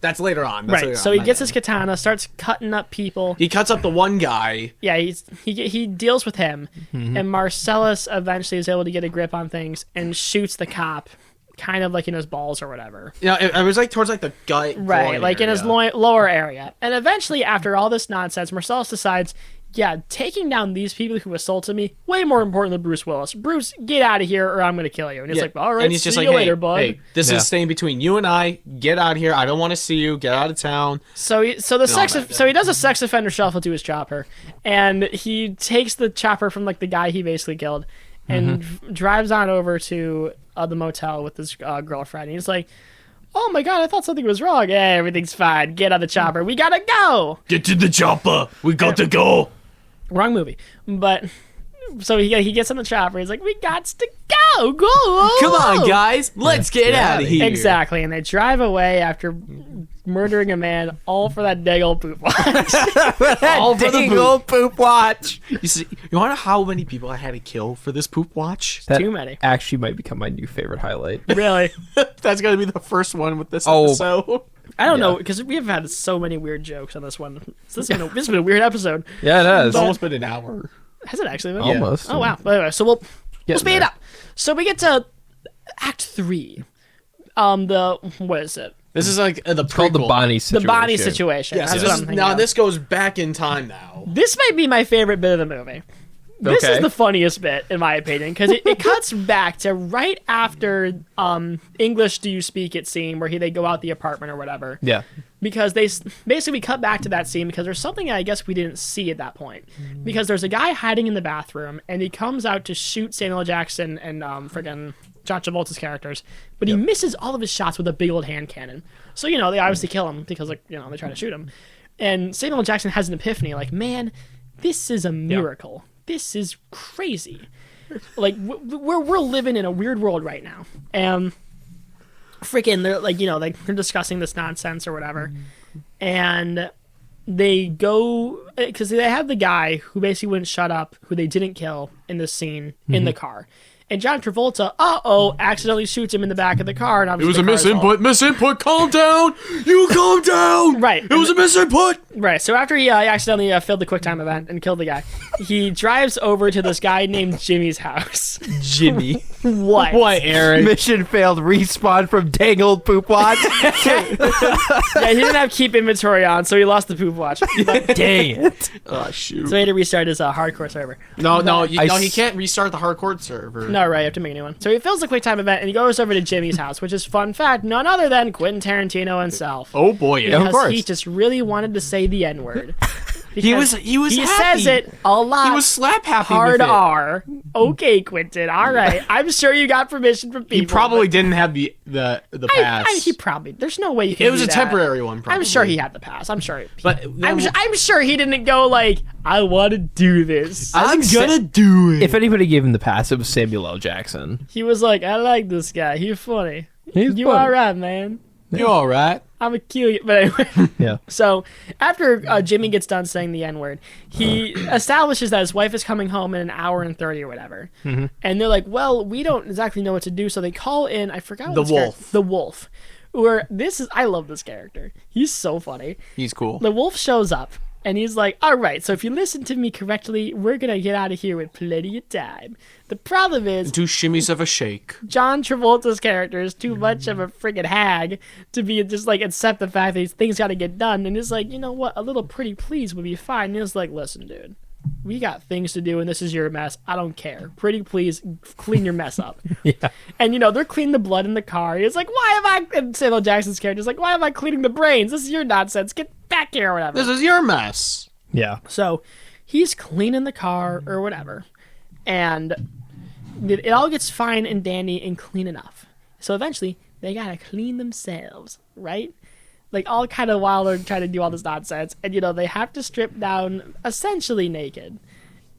S3: that's later on. That's
S2: right.
S3: later
S2: So
S3: on.
S2: he gets his katana, starts cutting up people.
S3: He cuts up the one guy.
S2: Yeah, he deals with him, and Marcellus eventually is able to get a grip on things and shoots the cop, kind of like in his balls or whatever.
S3: Yeah, it was like towards like the gut.
S2: Right,
S3: groin
S2: like in his
S3: area.
S2: lower area. And eventually, after all this nonsense, Marcellus decides, yeah, taking down these people who assaulted me, way more important than Bruce Willis. Bruce, get out of here or I'm going to kill you. And he's like, all right,
S3: and he's
S2: see
S3: just
S2: you
S3: like,
S2: later, bud.
S3: Hey, this
S1: Yeah.
S3: is staying between you and I. Get out of here. I don't want to see you. Get out of town.
S2: So he does a sex offender shuffle to his chopper, and he takes the chopper from like the guy he basically killed, and drives on over to the motel with his girlfriend. And he's like, "Oh my god, I thought something was wrong. Hey, everything's fine. Get on the chopper. We gotta go."
S3: Get to the chopper. We got to go.
S2: Wrong movie, but so he gets on the chopper. He's like, "We got to go.
S3: Come on, guys. Let's get out of here.
S2: Exactly, and they drive away after murdering a man, all for that dang old poop watch.
S3: All for the
S1: Dang
S3: poop.
S1: old poop watch.
S3: You see, you want to know how many people I had to kill for this poop watch?
S1: That
S2: Too many.
S1: actually might become my new favorite highlight.
S2: Really?
S3: That's gonna be the first one with this
S1: Oh.
S3: episode.
S2: I don't know, because we have had so many weird jokes on this one. So this has been a weird episode.
S1: Yeah, it has.
S3: It's almost been an hour.
S2: Has it actually been?
S1: Almost.
S2: Oh, wow. But anyway, so we'll
S1: Getting
S2: speed it
S1: there.
S2: up. So we get to Act 3. What is it?
S3: This is like the
S1: It's called the
S3: prequel.
S1: Bonnie situation.
S2: The Bonnie situation.
S3: Yes,
S2: That's
S3: this
S2: what
S3: is-
S2: I'm thinking
S3: now
S2: of.
S3: this goes back in time now.
S2: This might be my favorite bit of the movie. This
S1: Okay.
S2: is the funniest bit, in my opinion, because it cuts back to right after English Do You Speak It scene where they go out the apartment or whatever.
S1: Yeah.
S2: Because basically we cut back to that scene because there's something I guess we didn't see at that point. Because there's a guy hiding in the bathroom and he comes out to shoot Samuel Jackson and friggin' John Travolta's characters, but he misses all of his shots with a big old hand cannon. So they obviously kill him because they try to shoot him. And Samuel Jackson has an epiphany, like, man, this is a miracle. This is crazy. Like we're living in a weird world right now, and freaking they're like they're discussing this nonsense or whatever, and they go because they have the guy who basically wouldn't shut up, who they didn't kill in this scene in the car. And John Travolta, accidentally shoots him in the back of the car. And
S3: It was a misinput. Calm down. You calm down.
S2: Right.
S3: It was a misinput.
S2: Right, so after he accidentally filled the QuickTime event and killed the guy, he drives over to this guy named Jimmy's house.
S1: Jimmy.
S2: What?
S3: What, Eric?
S1: Mission failed. Respawn from dang old poop watch.
S2: Yeah, he didn't have keep inventory on, so he lost the poop watch. But,
S1: Dang it.
S3: Oh shoot.
S2: so he had to restart his hardcore server.
S3: No,
S1: I
S3: he can't restart the hardcore server.
S2: No, right, you have to make a new one. So he fills the QuickTime event and he goes over to Jimmy's house, which is, fun fact, none other than Quentin Tarantino himself.
S3: Oh boy, yeah.
S1: Of
S2: Because
S1: course.
S2: he just really wanted to say the N-word.
S3: He was
S2: He
S3: happy.
S2: says it a lot.
S3: He was slap happy
S2: hard
S3: with it.
S2: R. Okay, Quentin. All right. I'm sure you got permission from people.
S3: He probably
S2: but
S3: didn't have the pass.
S2: he probably. There's no way you can.
S3: It was
S2: do
S3: a
S2: that.
S3: temporary one. Probably.
S2: I'm sure he had the pass. I'm sure.
S3: But
S2: I'm sure he didn't go like, I want to do this.
S3: I'm gonna do it.
S1: If anybody gave him the pass, it was Samuel L. Jackson.
S2: He was like, I like this guy. He's funny.
S1: He's
S2: You
S1: funny.
S2: all right, man?
S3: You all right?
S2: I'm gonna kill you. But anyway.
S1: Yeah.
S2: So after Jimmy gets done saying the N-word, he establishes that his wife is coming home in an hour and 30 or whatever. Mm-hmm. And they're like, well, we don't exactly know what to do. So they call in, I forgot what
S3: The
S2: this
S3: Wolf.
S2: The Wolf. I love this character. He's so funny.
S3: He's cool.
S2: The Wolf shows up. And he's like, all right, so if you listen to me correctly, we're going to get out of here with plenty of time. The problem is,
S3: 2 shimmies of a shake.
S2: John Travolta's character is too much of a friggin' hag to be just like accept the fact that these things got to get done. And he's like, you know what? A little pretty please would be fine. And he's like, listen, dude, we got things to do and this is your mess. I don't care. Pretty please clean your mess up.
S1: Yeah.
S2: And they're cleaning the blood in the car. He's like, why am I? And Samuel Jackson's character is like, why am I cleaning the brains? This is your nonsense. Get back here or whatever.
S3: This is your mess.
S1: Yeah.
S2: So he's cleaning the car or whatever, and it all gets fine and dandy and clean enough. So eventually, they gotta clean themselves, right? Like all kind of while they're trying to do all this nonsense, and they have to strip down essentially naked.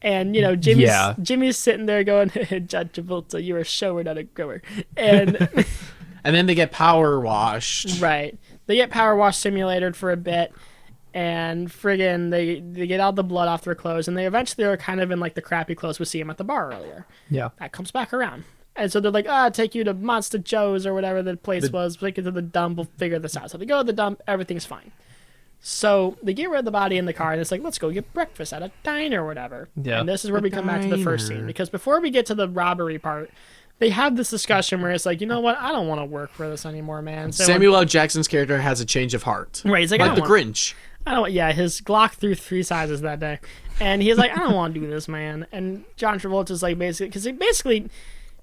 S2: And Jimmy's sitting there going, "John Travolta, you're a shower, not a grower." And
S3: And then they get power washed.
S2: right, they get power wash simulated for a bit. And friggin' they get all the blood off their clothes, and they eventually are kind of in like the crappy clothes we see them at the bar earlier.
S1: Yeah.
S2: That comes back around. And so they're like, take you to Monster Joe's or whatever the place was. Take you to the dump. We'll figure this out. So they go to the dump. Everything's fine. So they get rid of the body in the car, and it's like, let's go get breakfast at a diner or whatever.
S1: Yeah.
S2: And this is where we come back to the first scene. Because before we get to the robbery part, they have this discussion where it's like, you know what? I don't want to work for this anymore, man. So
S3: Samuel L. Jackson's character has a change of heart.
S2: right, he's like, I
S3: Like
S2: don't
S3: the
S2: want-
S3: Grinch.
S2: I don't. Yeah, his Glock threw 3 sizes that day, and he's like, I don't want to do this, man. And John Travolta's like basically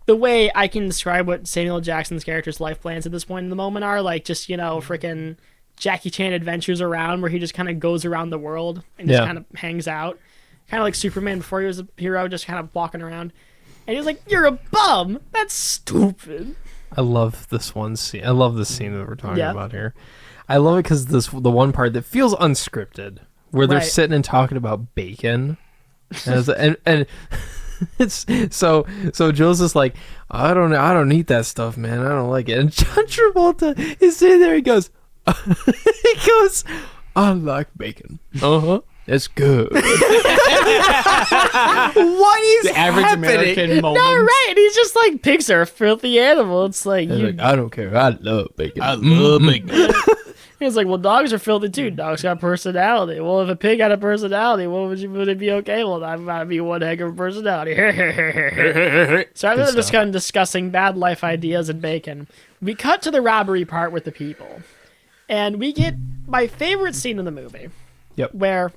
S2: the way I can describe what Samuel Jackson's character's life plans at this point in the moment are like just freaking Jackie Chan adventures around where he just kind of goes around the world and just kind of hangs out, kind of like Superman before he was a hero, just kind of walking around. And he was like, "You're a bum. That's stupid."
S1: I love this one scene. I love this scene that we're talking about here. I love it because the one part that feels unscripted, where they're sitting and talking about bacon, and it's so Joe's just like, I don't eat that stuff, man. I don't like it. And John Travolta is sitting there. He goes, I like bacon. It's good. What is
S3: the average
S1: happening?
S3: American moment?
S2: No, right. And he's just like, pigs are a filthy animal. It's like,
S1: I don't care. I love bacon.
S3: I love bacon.
S2: He's like, well, dogs are filthy too. Dogs got personality. Well, if a pig had a personality, would it be okay? Well, that might be one heck of a personality. So after just kind of discussing bad life ideas and bacon, we cut to the robbery part with the people. And we get my favorite scene in the movie.
S1: Yep.
S2: Where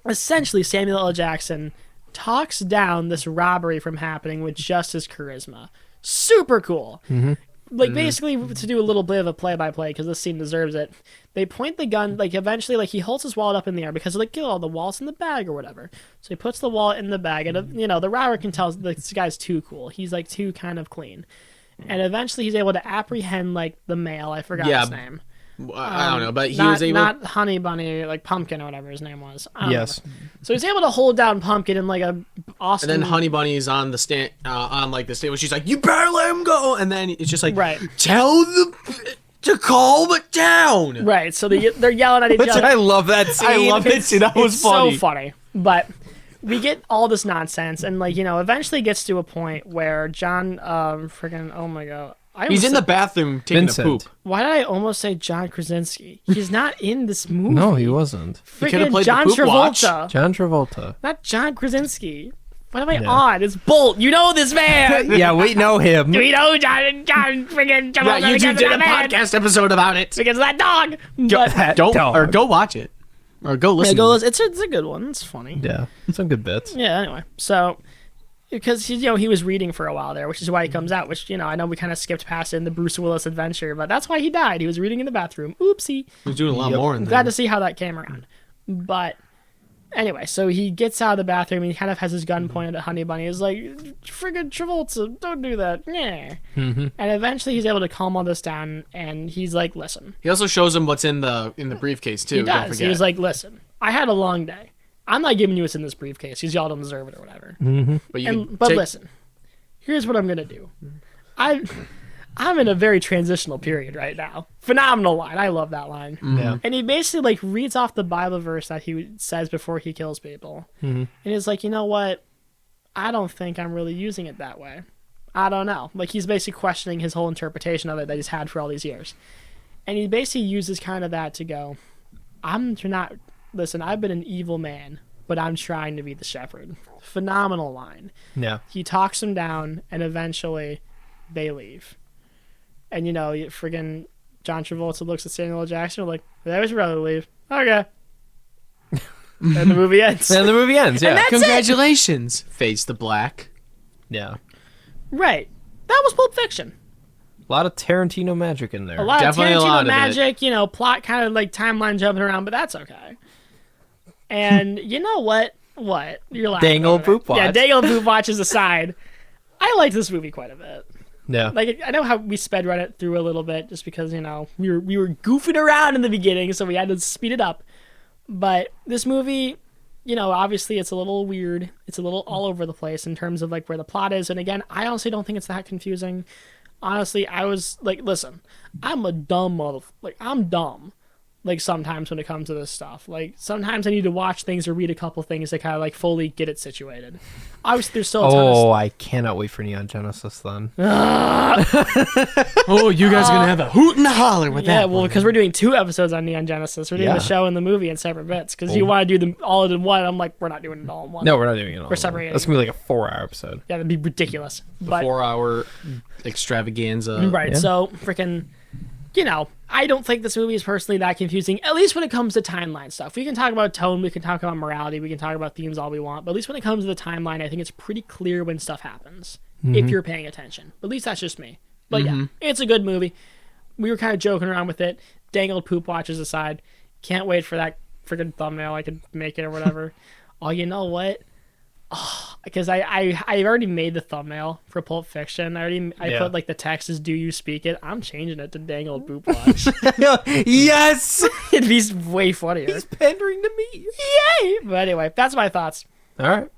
S2: essentially Samuel L. Jackson talks down this robbery from happening with just his charisma. Super cool.
S1: Mm-hmm.
S2: Like, basically, to do a little bit of a play-by-play, because this scene deserves it, they point the gun, like, eventually, like, he holds his wallet up in the air, because, like, the wallet's in the bag or whatever. So he puts the wallet in the bag, and, the robber can tell this guy's too cool. He's, like, too kind of clean. And eventually he's able to apprehend, like, the male. I forgot his name.
S3: I don't know, but he
S2: not,
S3: was able...
S2: Not Honey Bunny, like Pumpkin or whatever his name was.
S1: Yes.
S2: So he's able to hold down Pumpkin in like a awesome...
S3: And then Honey Bunny's on the stand, the stage where she's like, you better let him go! And then it's just like, tell the... to calm it down!
S2: Right, so they're yelling at each other.
S1: I love that scene.
S3: I love that scene. That was funny.
S2: So funny. But we get all this nonsense, and like, eventually gets to a point where John, oh my god.
S3: He's in the bathroom taking a poop.
S2: Why did I almost say John Krasinski? He's not in this movie.
S1: No, he wasn't.
S2: Freaking John Travolta.
S1: John Travolta.
S2: Not John Krasinski. What am I on? It's Bolt. You know this man.
S1: Yeah, we know him.
S2: We know John freaking Travolta.
S3: Yeah, you did a podcast episode about it.
S2: Because of that dog.
S3: Go watch it. Or go listen.
S2: Yeah, it's a good one. It's funny.
S1: Yeah, some good bits.
S2: Yeah, anyway. So... Because he was reading for a while there, which is why he comes out. Which I know we kind of skipped past it in the Bruce Willis adventure, but that's why he died. He was reading in the bathroom. Oopsie.
S3: He was doing a lot more in there.
S2: Glad to see how that came around. But anyway, so he gets out of the bathroom and he kind of has his gun pointed at Honey Bunny. He's like, "Friggin' Travolta, don't do that." Yeah.
S1: Mm-hmm.
S2: And eventually he's able to calm all this down, and he's like, "Listen."
S3: He also shows him what's in the briefcase too.
S2: He does. He was like, "Listen, I had a long day. I'm not giving you what's in this briefcase because y'all don't deserve it or whatever."
S1: Mm-hmm.
S2: But listen, here's what I'm gonna do. I'm in a very transitional period right now. Phenomenal line. I love that line.
S1: Yeah.
S2: And he basically like reads off the Bible verse that he says before he kills people.
S1: Mm-hmm.
S2: And he's like, you know what? I don't think I'm really using it that way. I don't know. Like he's basically questioning his whole interpretation of it that he's had for all these years. And he basically uses kind of that to go, listen, I've been an evil man, but I'm trying to be the shepherd. Phenomenal line.
S1: Yeah.
S2: He talks him down, and eventually they leave. And, friggin' John Travolta looks at Samuel L. Jackson like, "That was rather leave." Okay. And the movie ends.
S1: And the movie ends, yeah.
S2: And that's
S3: Congratulations. Fades to black.
S1: Yeah.
S2: Right. That was Pulp Fiction.
S1: A lot of Tarantino magic in there.
S2: A lot
S3: Definitely
S2: of
S3: a lot
S2: Tarantino
S3: of it.
S2: magic, plot kind of like timeline jumping around, but that's okay. And you know what? What? You're laughing.
S1: Dangle
S2: over
S1: Poop
S2: it. Yeah,
S1: Watch.
S2: Dangle Poop Watches aside. I liked this movie quite a bit.
S1: Yeah.
S2: Like, I know how we sped run it through a little bit just because, we were goofing around in the beginning, so we had to speed it up. But this movie, obviously it's a little weird. It's a little all over the place in terms of, like, where the plot is. And again, I honestly don't think it's that confusing. Honestly, I was, like, listen, I'm a dumb I'm dumb. Like, sometimes when it comes to this stuff. Like, sometimes I need to watch things or read a couple things to kind of, like, fully get it situated. Obviously, there's still a ton of
S1: I cannot wait for Neon Genesis then.
S3: Oh, you guys are going to have a hoot and a holler with that.
S2: Yeah, well, because we're doing 2 episodes on Neon Genesis. We're doing the show and the movie in separate bits. Because you want to do them all in one. I'm like, we're not doing it all in one.
S1: No, we're not doing it all.
S2: We're separating.
S1: That's going to be like a 4-hour episode.
S2: Yeah, that'd be ridiculous.
S3: The 4-hour extravaganza.
S2: Right,
S1: Yeah.
S2: so freaking, I don't think this movie is personally that confusing, at least when it comes to timeline stuff. We can talk about tone, we can talk about morality, we can talk about themes all we want, but at least when it comes to the timeline, I think it's pretty clear when stuff happens, if you're paying attention. At least that's just me. But yeah, it's a good movie. We were kind of joking around with it. Dangled poop watches aside. Can't wait for that freaking thumbnail. I could make it or whatever. Oh, you know what? Because I already made the thumbnail for Pulp Fiction. I put like the text is "Do you speak it?" I'm changing it to "Dangled Poop Watch."
S1: Yes!
S2: It'd be way funnier.
S1: He's pandering to me.
S2: Yay! But anyway, that's my thoughts.
S1: All right.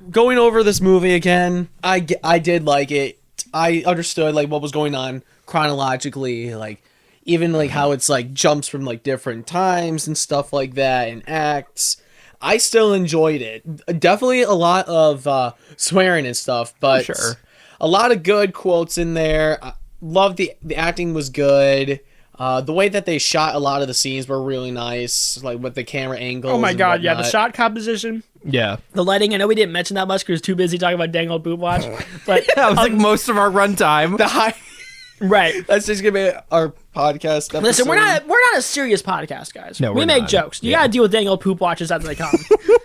S3: Going over this movie again, I did like it. I understood like what was going on chronologically, like even like how it's like jumps from like different times and stuff like that and acts. I still enjoyed it. Definitely a lot of swearing and stuff, but
S1: Sure.
S3: a lot of good quotes in there. I loved the acting was good. The way that they shot a lot of the scenes were really nice, like with the camera angles.
S2: Oh my
S3: and
S2: god, yeah, the
S3: whatnot.
S2: shot composition,
S1: Yeah.
S2: the lighting. I know we didn't mention that much because too busy talking about Dangled Poop Watch, but
S1: That was like most of our runtime.
S3: The high.
S2: right.
S3: That's just gonna be our podcast episode.
S2: Listen, we're not a serious podcast, guys.
S1: No,
S2: we
S1: we're
S2: make
S1: not.
S2: jokes. You
S1: Yeah.
S2: gotta deal with Dangled Poop Watches as they come.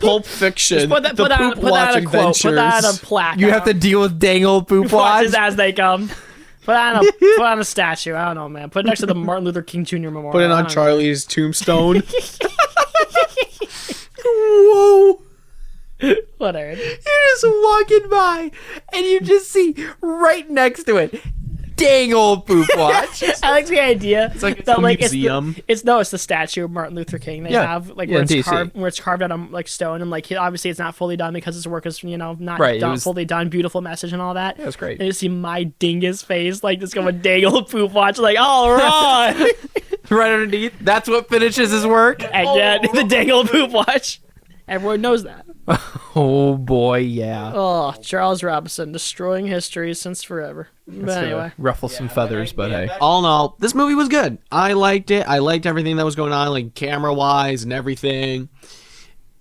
S3: Pulp Fiction.
S2: Put that,
S3: the
S2: put that,
S3: Poop
S2: put that
S3: Watch
S2: on a quote. Put that on a
S3: Adventures.
S2: plaque.
S1: You have to deal with dangled poop watch.
S2: watches as they come. Put on a statue. I don't know, man. Put it next to the Martin Luther King Jr. Memorial.
S3: Put it
S2: I
S3: on
S2: don't know.
S3: Charlie's tombstone. Whoa.
S2: Whatever.
S1: You're just walking by and you just see right next to it, dang old poop watch.
S2: I like the idea. It's
S3: like a museum.
S2: It's the statue of Martin Luther King they
S1: Yeah.
S2: have, like
S1: Yeah,
S2: where
S1: in
S2: it's
S1: DC.
S2: carved out on like stone, and like obviously it's not fully done because his work is not
S1: Right, it
S2: done,
S1: was-
S2: fully done. Beautiful message and all that.
S1: Yeah, it was great.
S2: And you see my dingus face like just going dang old poop watch, like all right,
S1: Right underneath. That's what finishes his work.
S2: and yet the dang old poop watch. Everyone knows that.
S1: Oh boy, yeah.
S2: Oh, Charles Robinson destroying history since forever. But anyway.
S1: Ruffle some feathers, but hey.
S3: All in all, this movie was good. I liked it. I liked everything that was going on, like camera-wise and everything.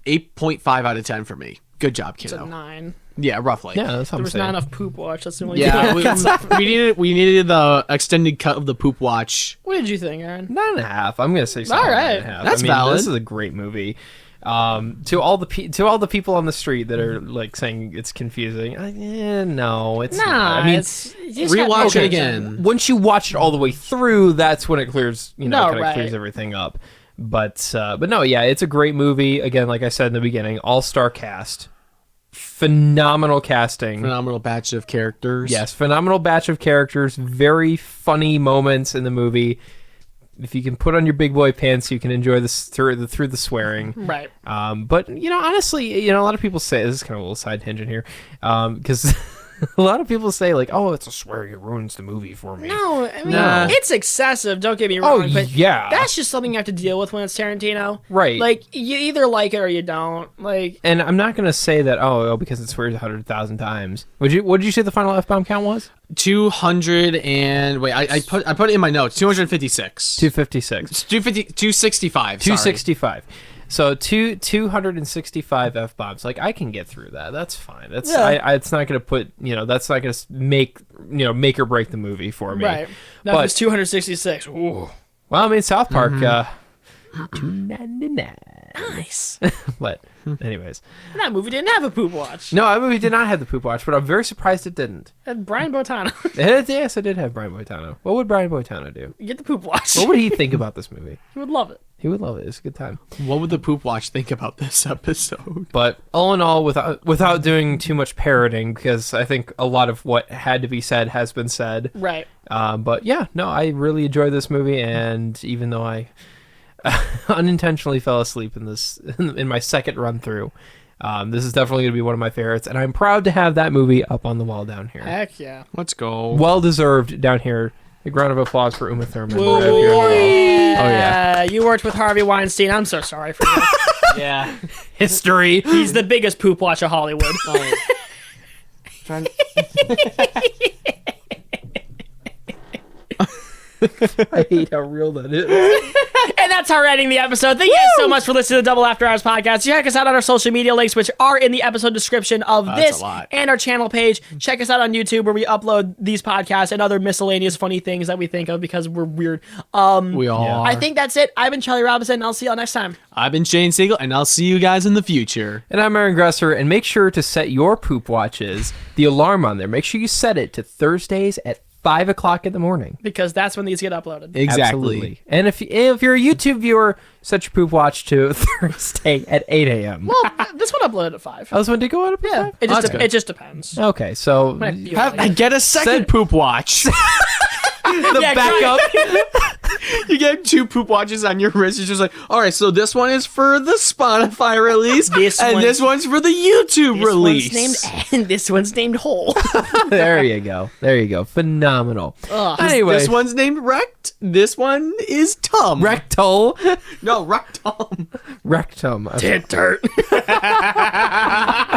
S3: 8.5 out of 10 for me. Good job,
S2: It's a
S3: kiddo.
S2: 9.
S3: Yeah, roughly.
S1: Yeah, that's how
S2: There
S1: I'm
S2: was
S1: saying.
S2: not enough poop watch. That's the only
S3: Yeah,
S2: thing.
S3: we needed the extended cut of the poop watch.
S2: What did you think, Aaron?
S1: 9.5. I'm gonna say solid
S2: All right.
S1: 9.5.
S3: That's
S1: I mean,
S3: valid.
S1: This is a great movie. To all the people on the street that are like saying it's confusing, no, it's not. I mean,
S2: you just gotta
S3: Rewatch
S2: pay
S3: it
S2: attention.
S3: again.
S1: once you watch it all the way through, that's when it clears,
S2: No,
S1: kind of
S2: right.
S1: clears everything up. But no, yeah, it's a great movie. Again, like I said in the beginning, all-star cast, phenomenal casting.
S3: Phenomenal batch of characters.
S1: Yes, phenomenal batch of characters, very funny moments in the movie. If you can put on your big boy pants, you can enjoy this through the swearing.
S2: Right.
S1: But honestly, a lot of people say, this is kind of a little side tangent here, because a lot of people say like, "Oh, it's a swearing, it ruins the movie for me."
S2: No, I mean,
S3: Nah.
S2: it's excessive, don't get me
S1: Oh,
S2: wrong, but
S1: yeah.
S2: that's just something you have to deal with when it's Tarantino.
S1: Right.
S2: Like, you either like it or you don't. Like,
S1: And I'm not gonna say that because it swears 100,000 times. What did you say the final F-bomb count was?
S3: 200 and wait, I put it in my notes. 256.
S1: 256.
S3: 265.
S1: 265. So 265 F-bombs. Like, I can get through that. That's fine. That's
S2: Yeah.
S1: it's not gonna put that's not gonna make make or break the movie for me.
S2: right. Now,
S1: But-
S2: if it's 266. Ooh.
S1: Well, I mean, South Park. $2.99.
S2: Nice.
S1: But anyways,
S2: That movie didn't have a poop watch.
S1: no, that movie did not have the poop watch, but I'm very surprised it didn't.
S2: And Brian Botano.
S1: Yes, it did have Brian Boitano. What would Brian Boitano do?
S2: Get the poop watch.
S1: What would he think about this movie?
S2: He would love it.
S1: He would love it. It's a good time.
S3: What would the poop watch think about this episode?
S1: But all in all, without doing too much parroting, because I think a lot of what had to be said has been said.
S2: Right.
S1: But yeah, no, I really enjoyed this movie, and even though I unintentionally fell asleep in my second run through, this is definitely going to be one of my favorites, and I'm proud to have that movie up on the wall down here.
S2: Heck yeah.
S3: Let's go.
S1: Well deserved down here. A round of applause for Uma Thurman.
S2: Whoa,
S1: right up here on the wall.
S2: yeah.
S1: Oh, yeah.
S2: You worked with Harvey Weinstein. I'm so sorry for you.
S3: Yeah.
S1: History.
S2: He's the biggest poop watch of Hollywood.
S1: I hate how real that is.
S2: And that's that's how we're ending the episode. Thank you guys so much for listening to the Double After Hours podcast. Check us out on our social media links, which are in the episode description of this
S3: a lot.
S2: and our channel page. Check us out on YouTube, where we upload these podcasts and other miscellaneous funny things that we think of because we're weird.
S3: We all are.
S2: I think that's it. I've been Charlie Robinson, and I'll see y'all next time.
S3: I've been Shane Siegel, and I'll see you guys in the future.
S1: And I'm Aaron Gresser, and make sure to set your poop watches, the alarm on there. Make sure you set it to Thursdays at 5 o'clock in the morning.
S2: Because that's when these get uploaded.
S3: Exactly.
S1: Absolutely. And if you're a YouTube viewer, set your poop watch to Thursday at 8 a.m.
S2: Well, this one uploaded at 5.
S1: I was when to go out at
S2: Yeah,
S1: 5?
S2: it just depends.
S1: Okay, so
S2: Might be
S3: Get a second poop watch.
S1: the
S2: Yeah,
S1: backup.
S3: You get 2 poop watches on your wrist. You're just like, all right, so this one is for the Spotify release, this one's for the YouTube release.
S2: This one's named and this one's named Hole.
S1: There you go. There you go. Phenomenal. Anyway,
S3: This one's named Rect. This one is Tum.
S1: rectal.
S3: No, Rectum.
S1: Rectum.
S2: Dirt.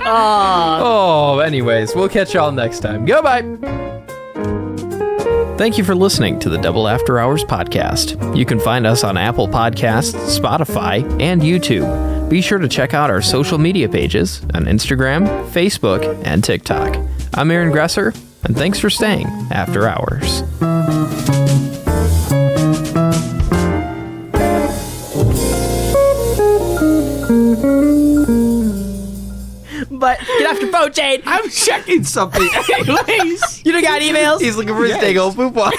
S1: Oh, anyways, we'll catch y'all next time. Goodbye. Thank you for listening to the Double After Hours podcast. You can find us on Apple Podcasts, Spotify, and YouTube. Be sure to check out our social media pages on Instagram, Facebook, and TikTok. I'm Aaron Gresser, and thanks for staying after hours.
S2: But get off your phone, Jade.
S3: I'm checking something. Anyways.
S2: You don't got emails?
S1: He's looking for his dang old poop watch.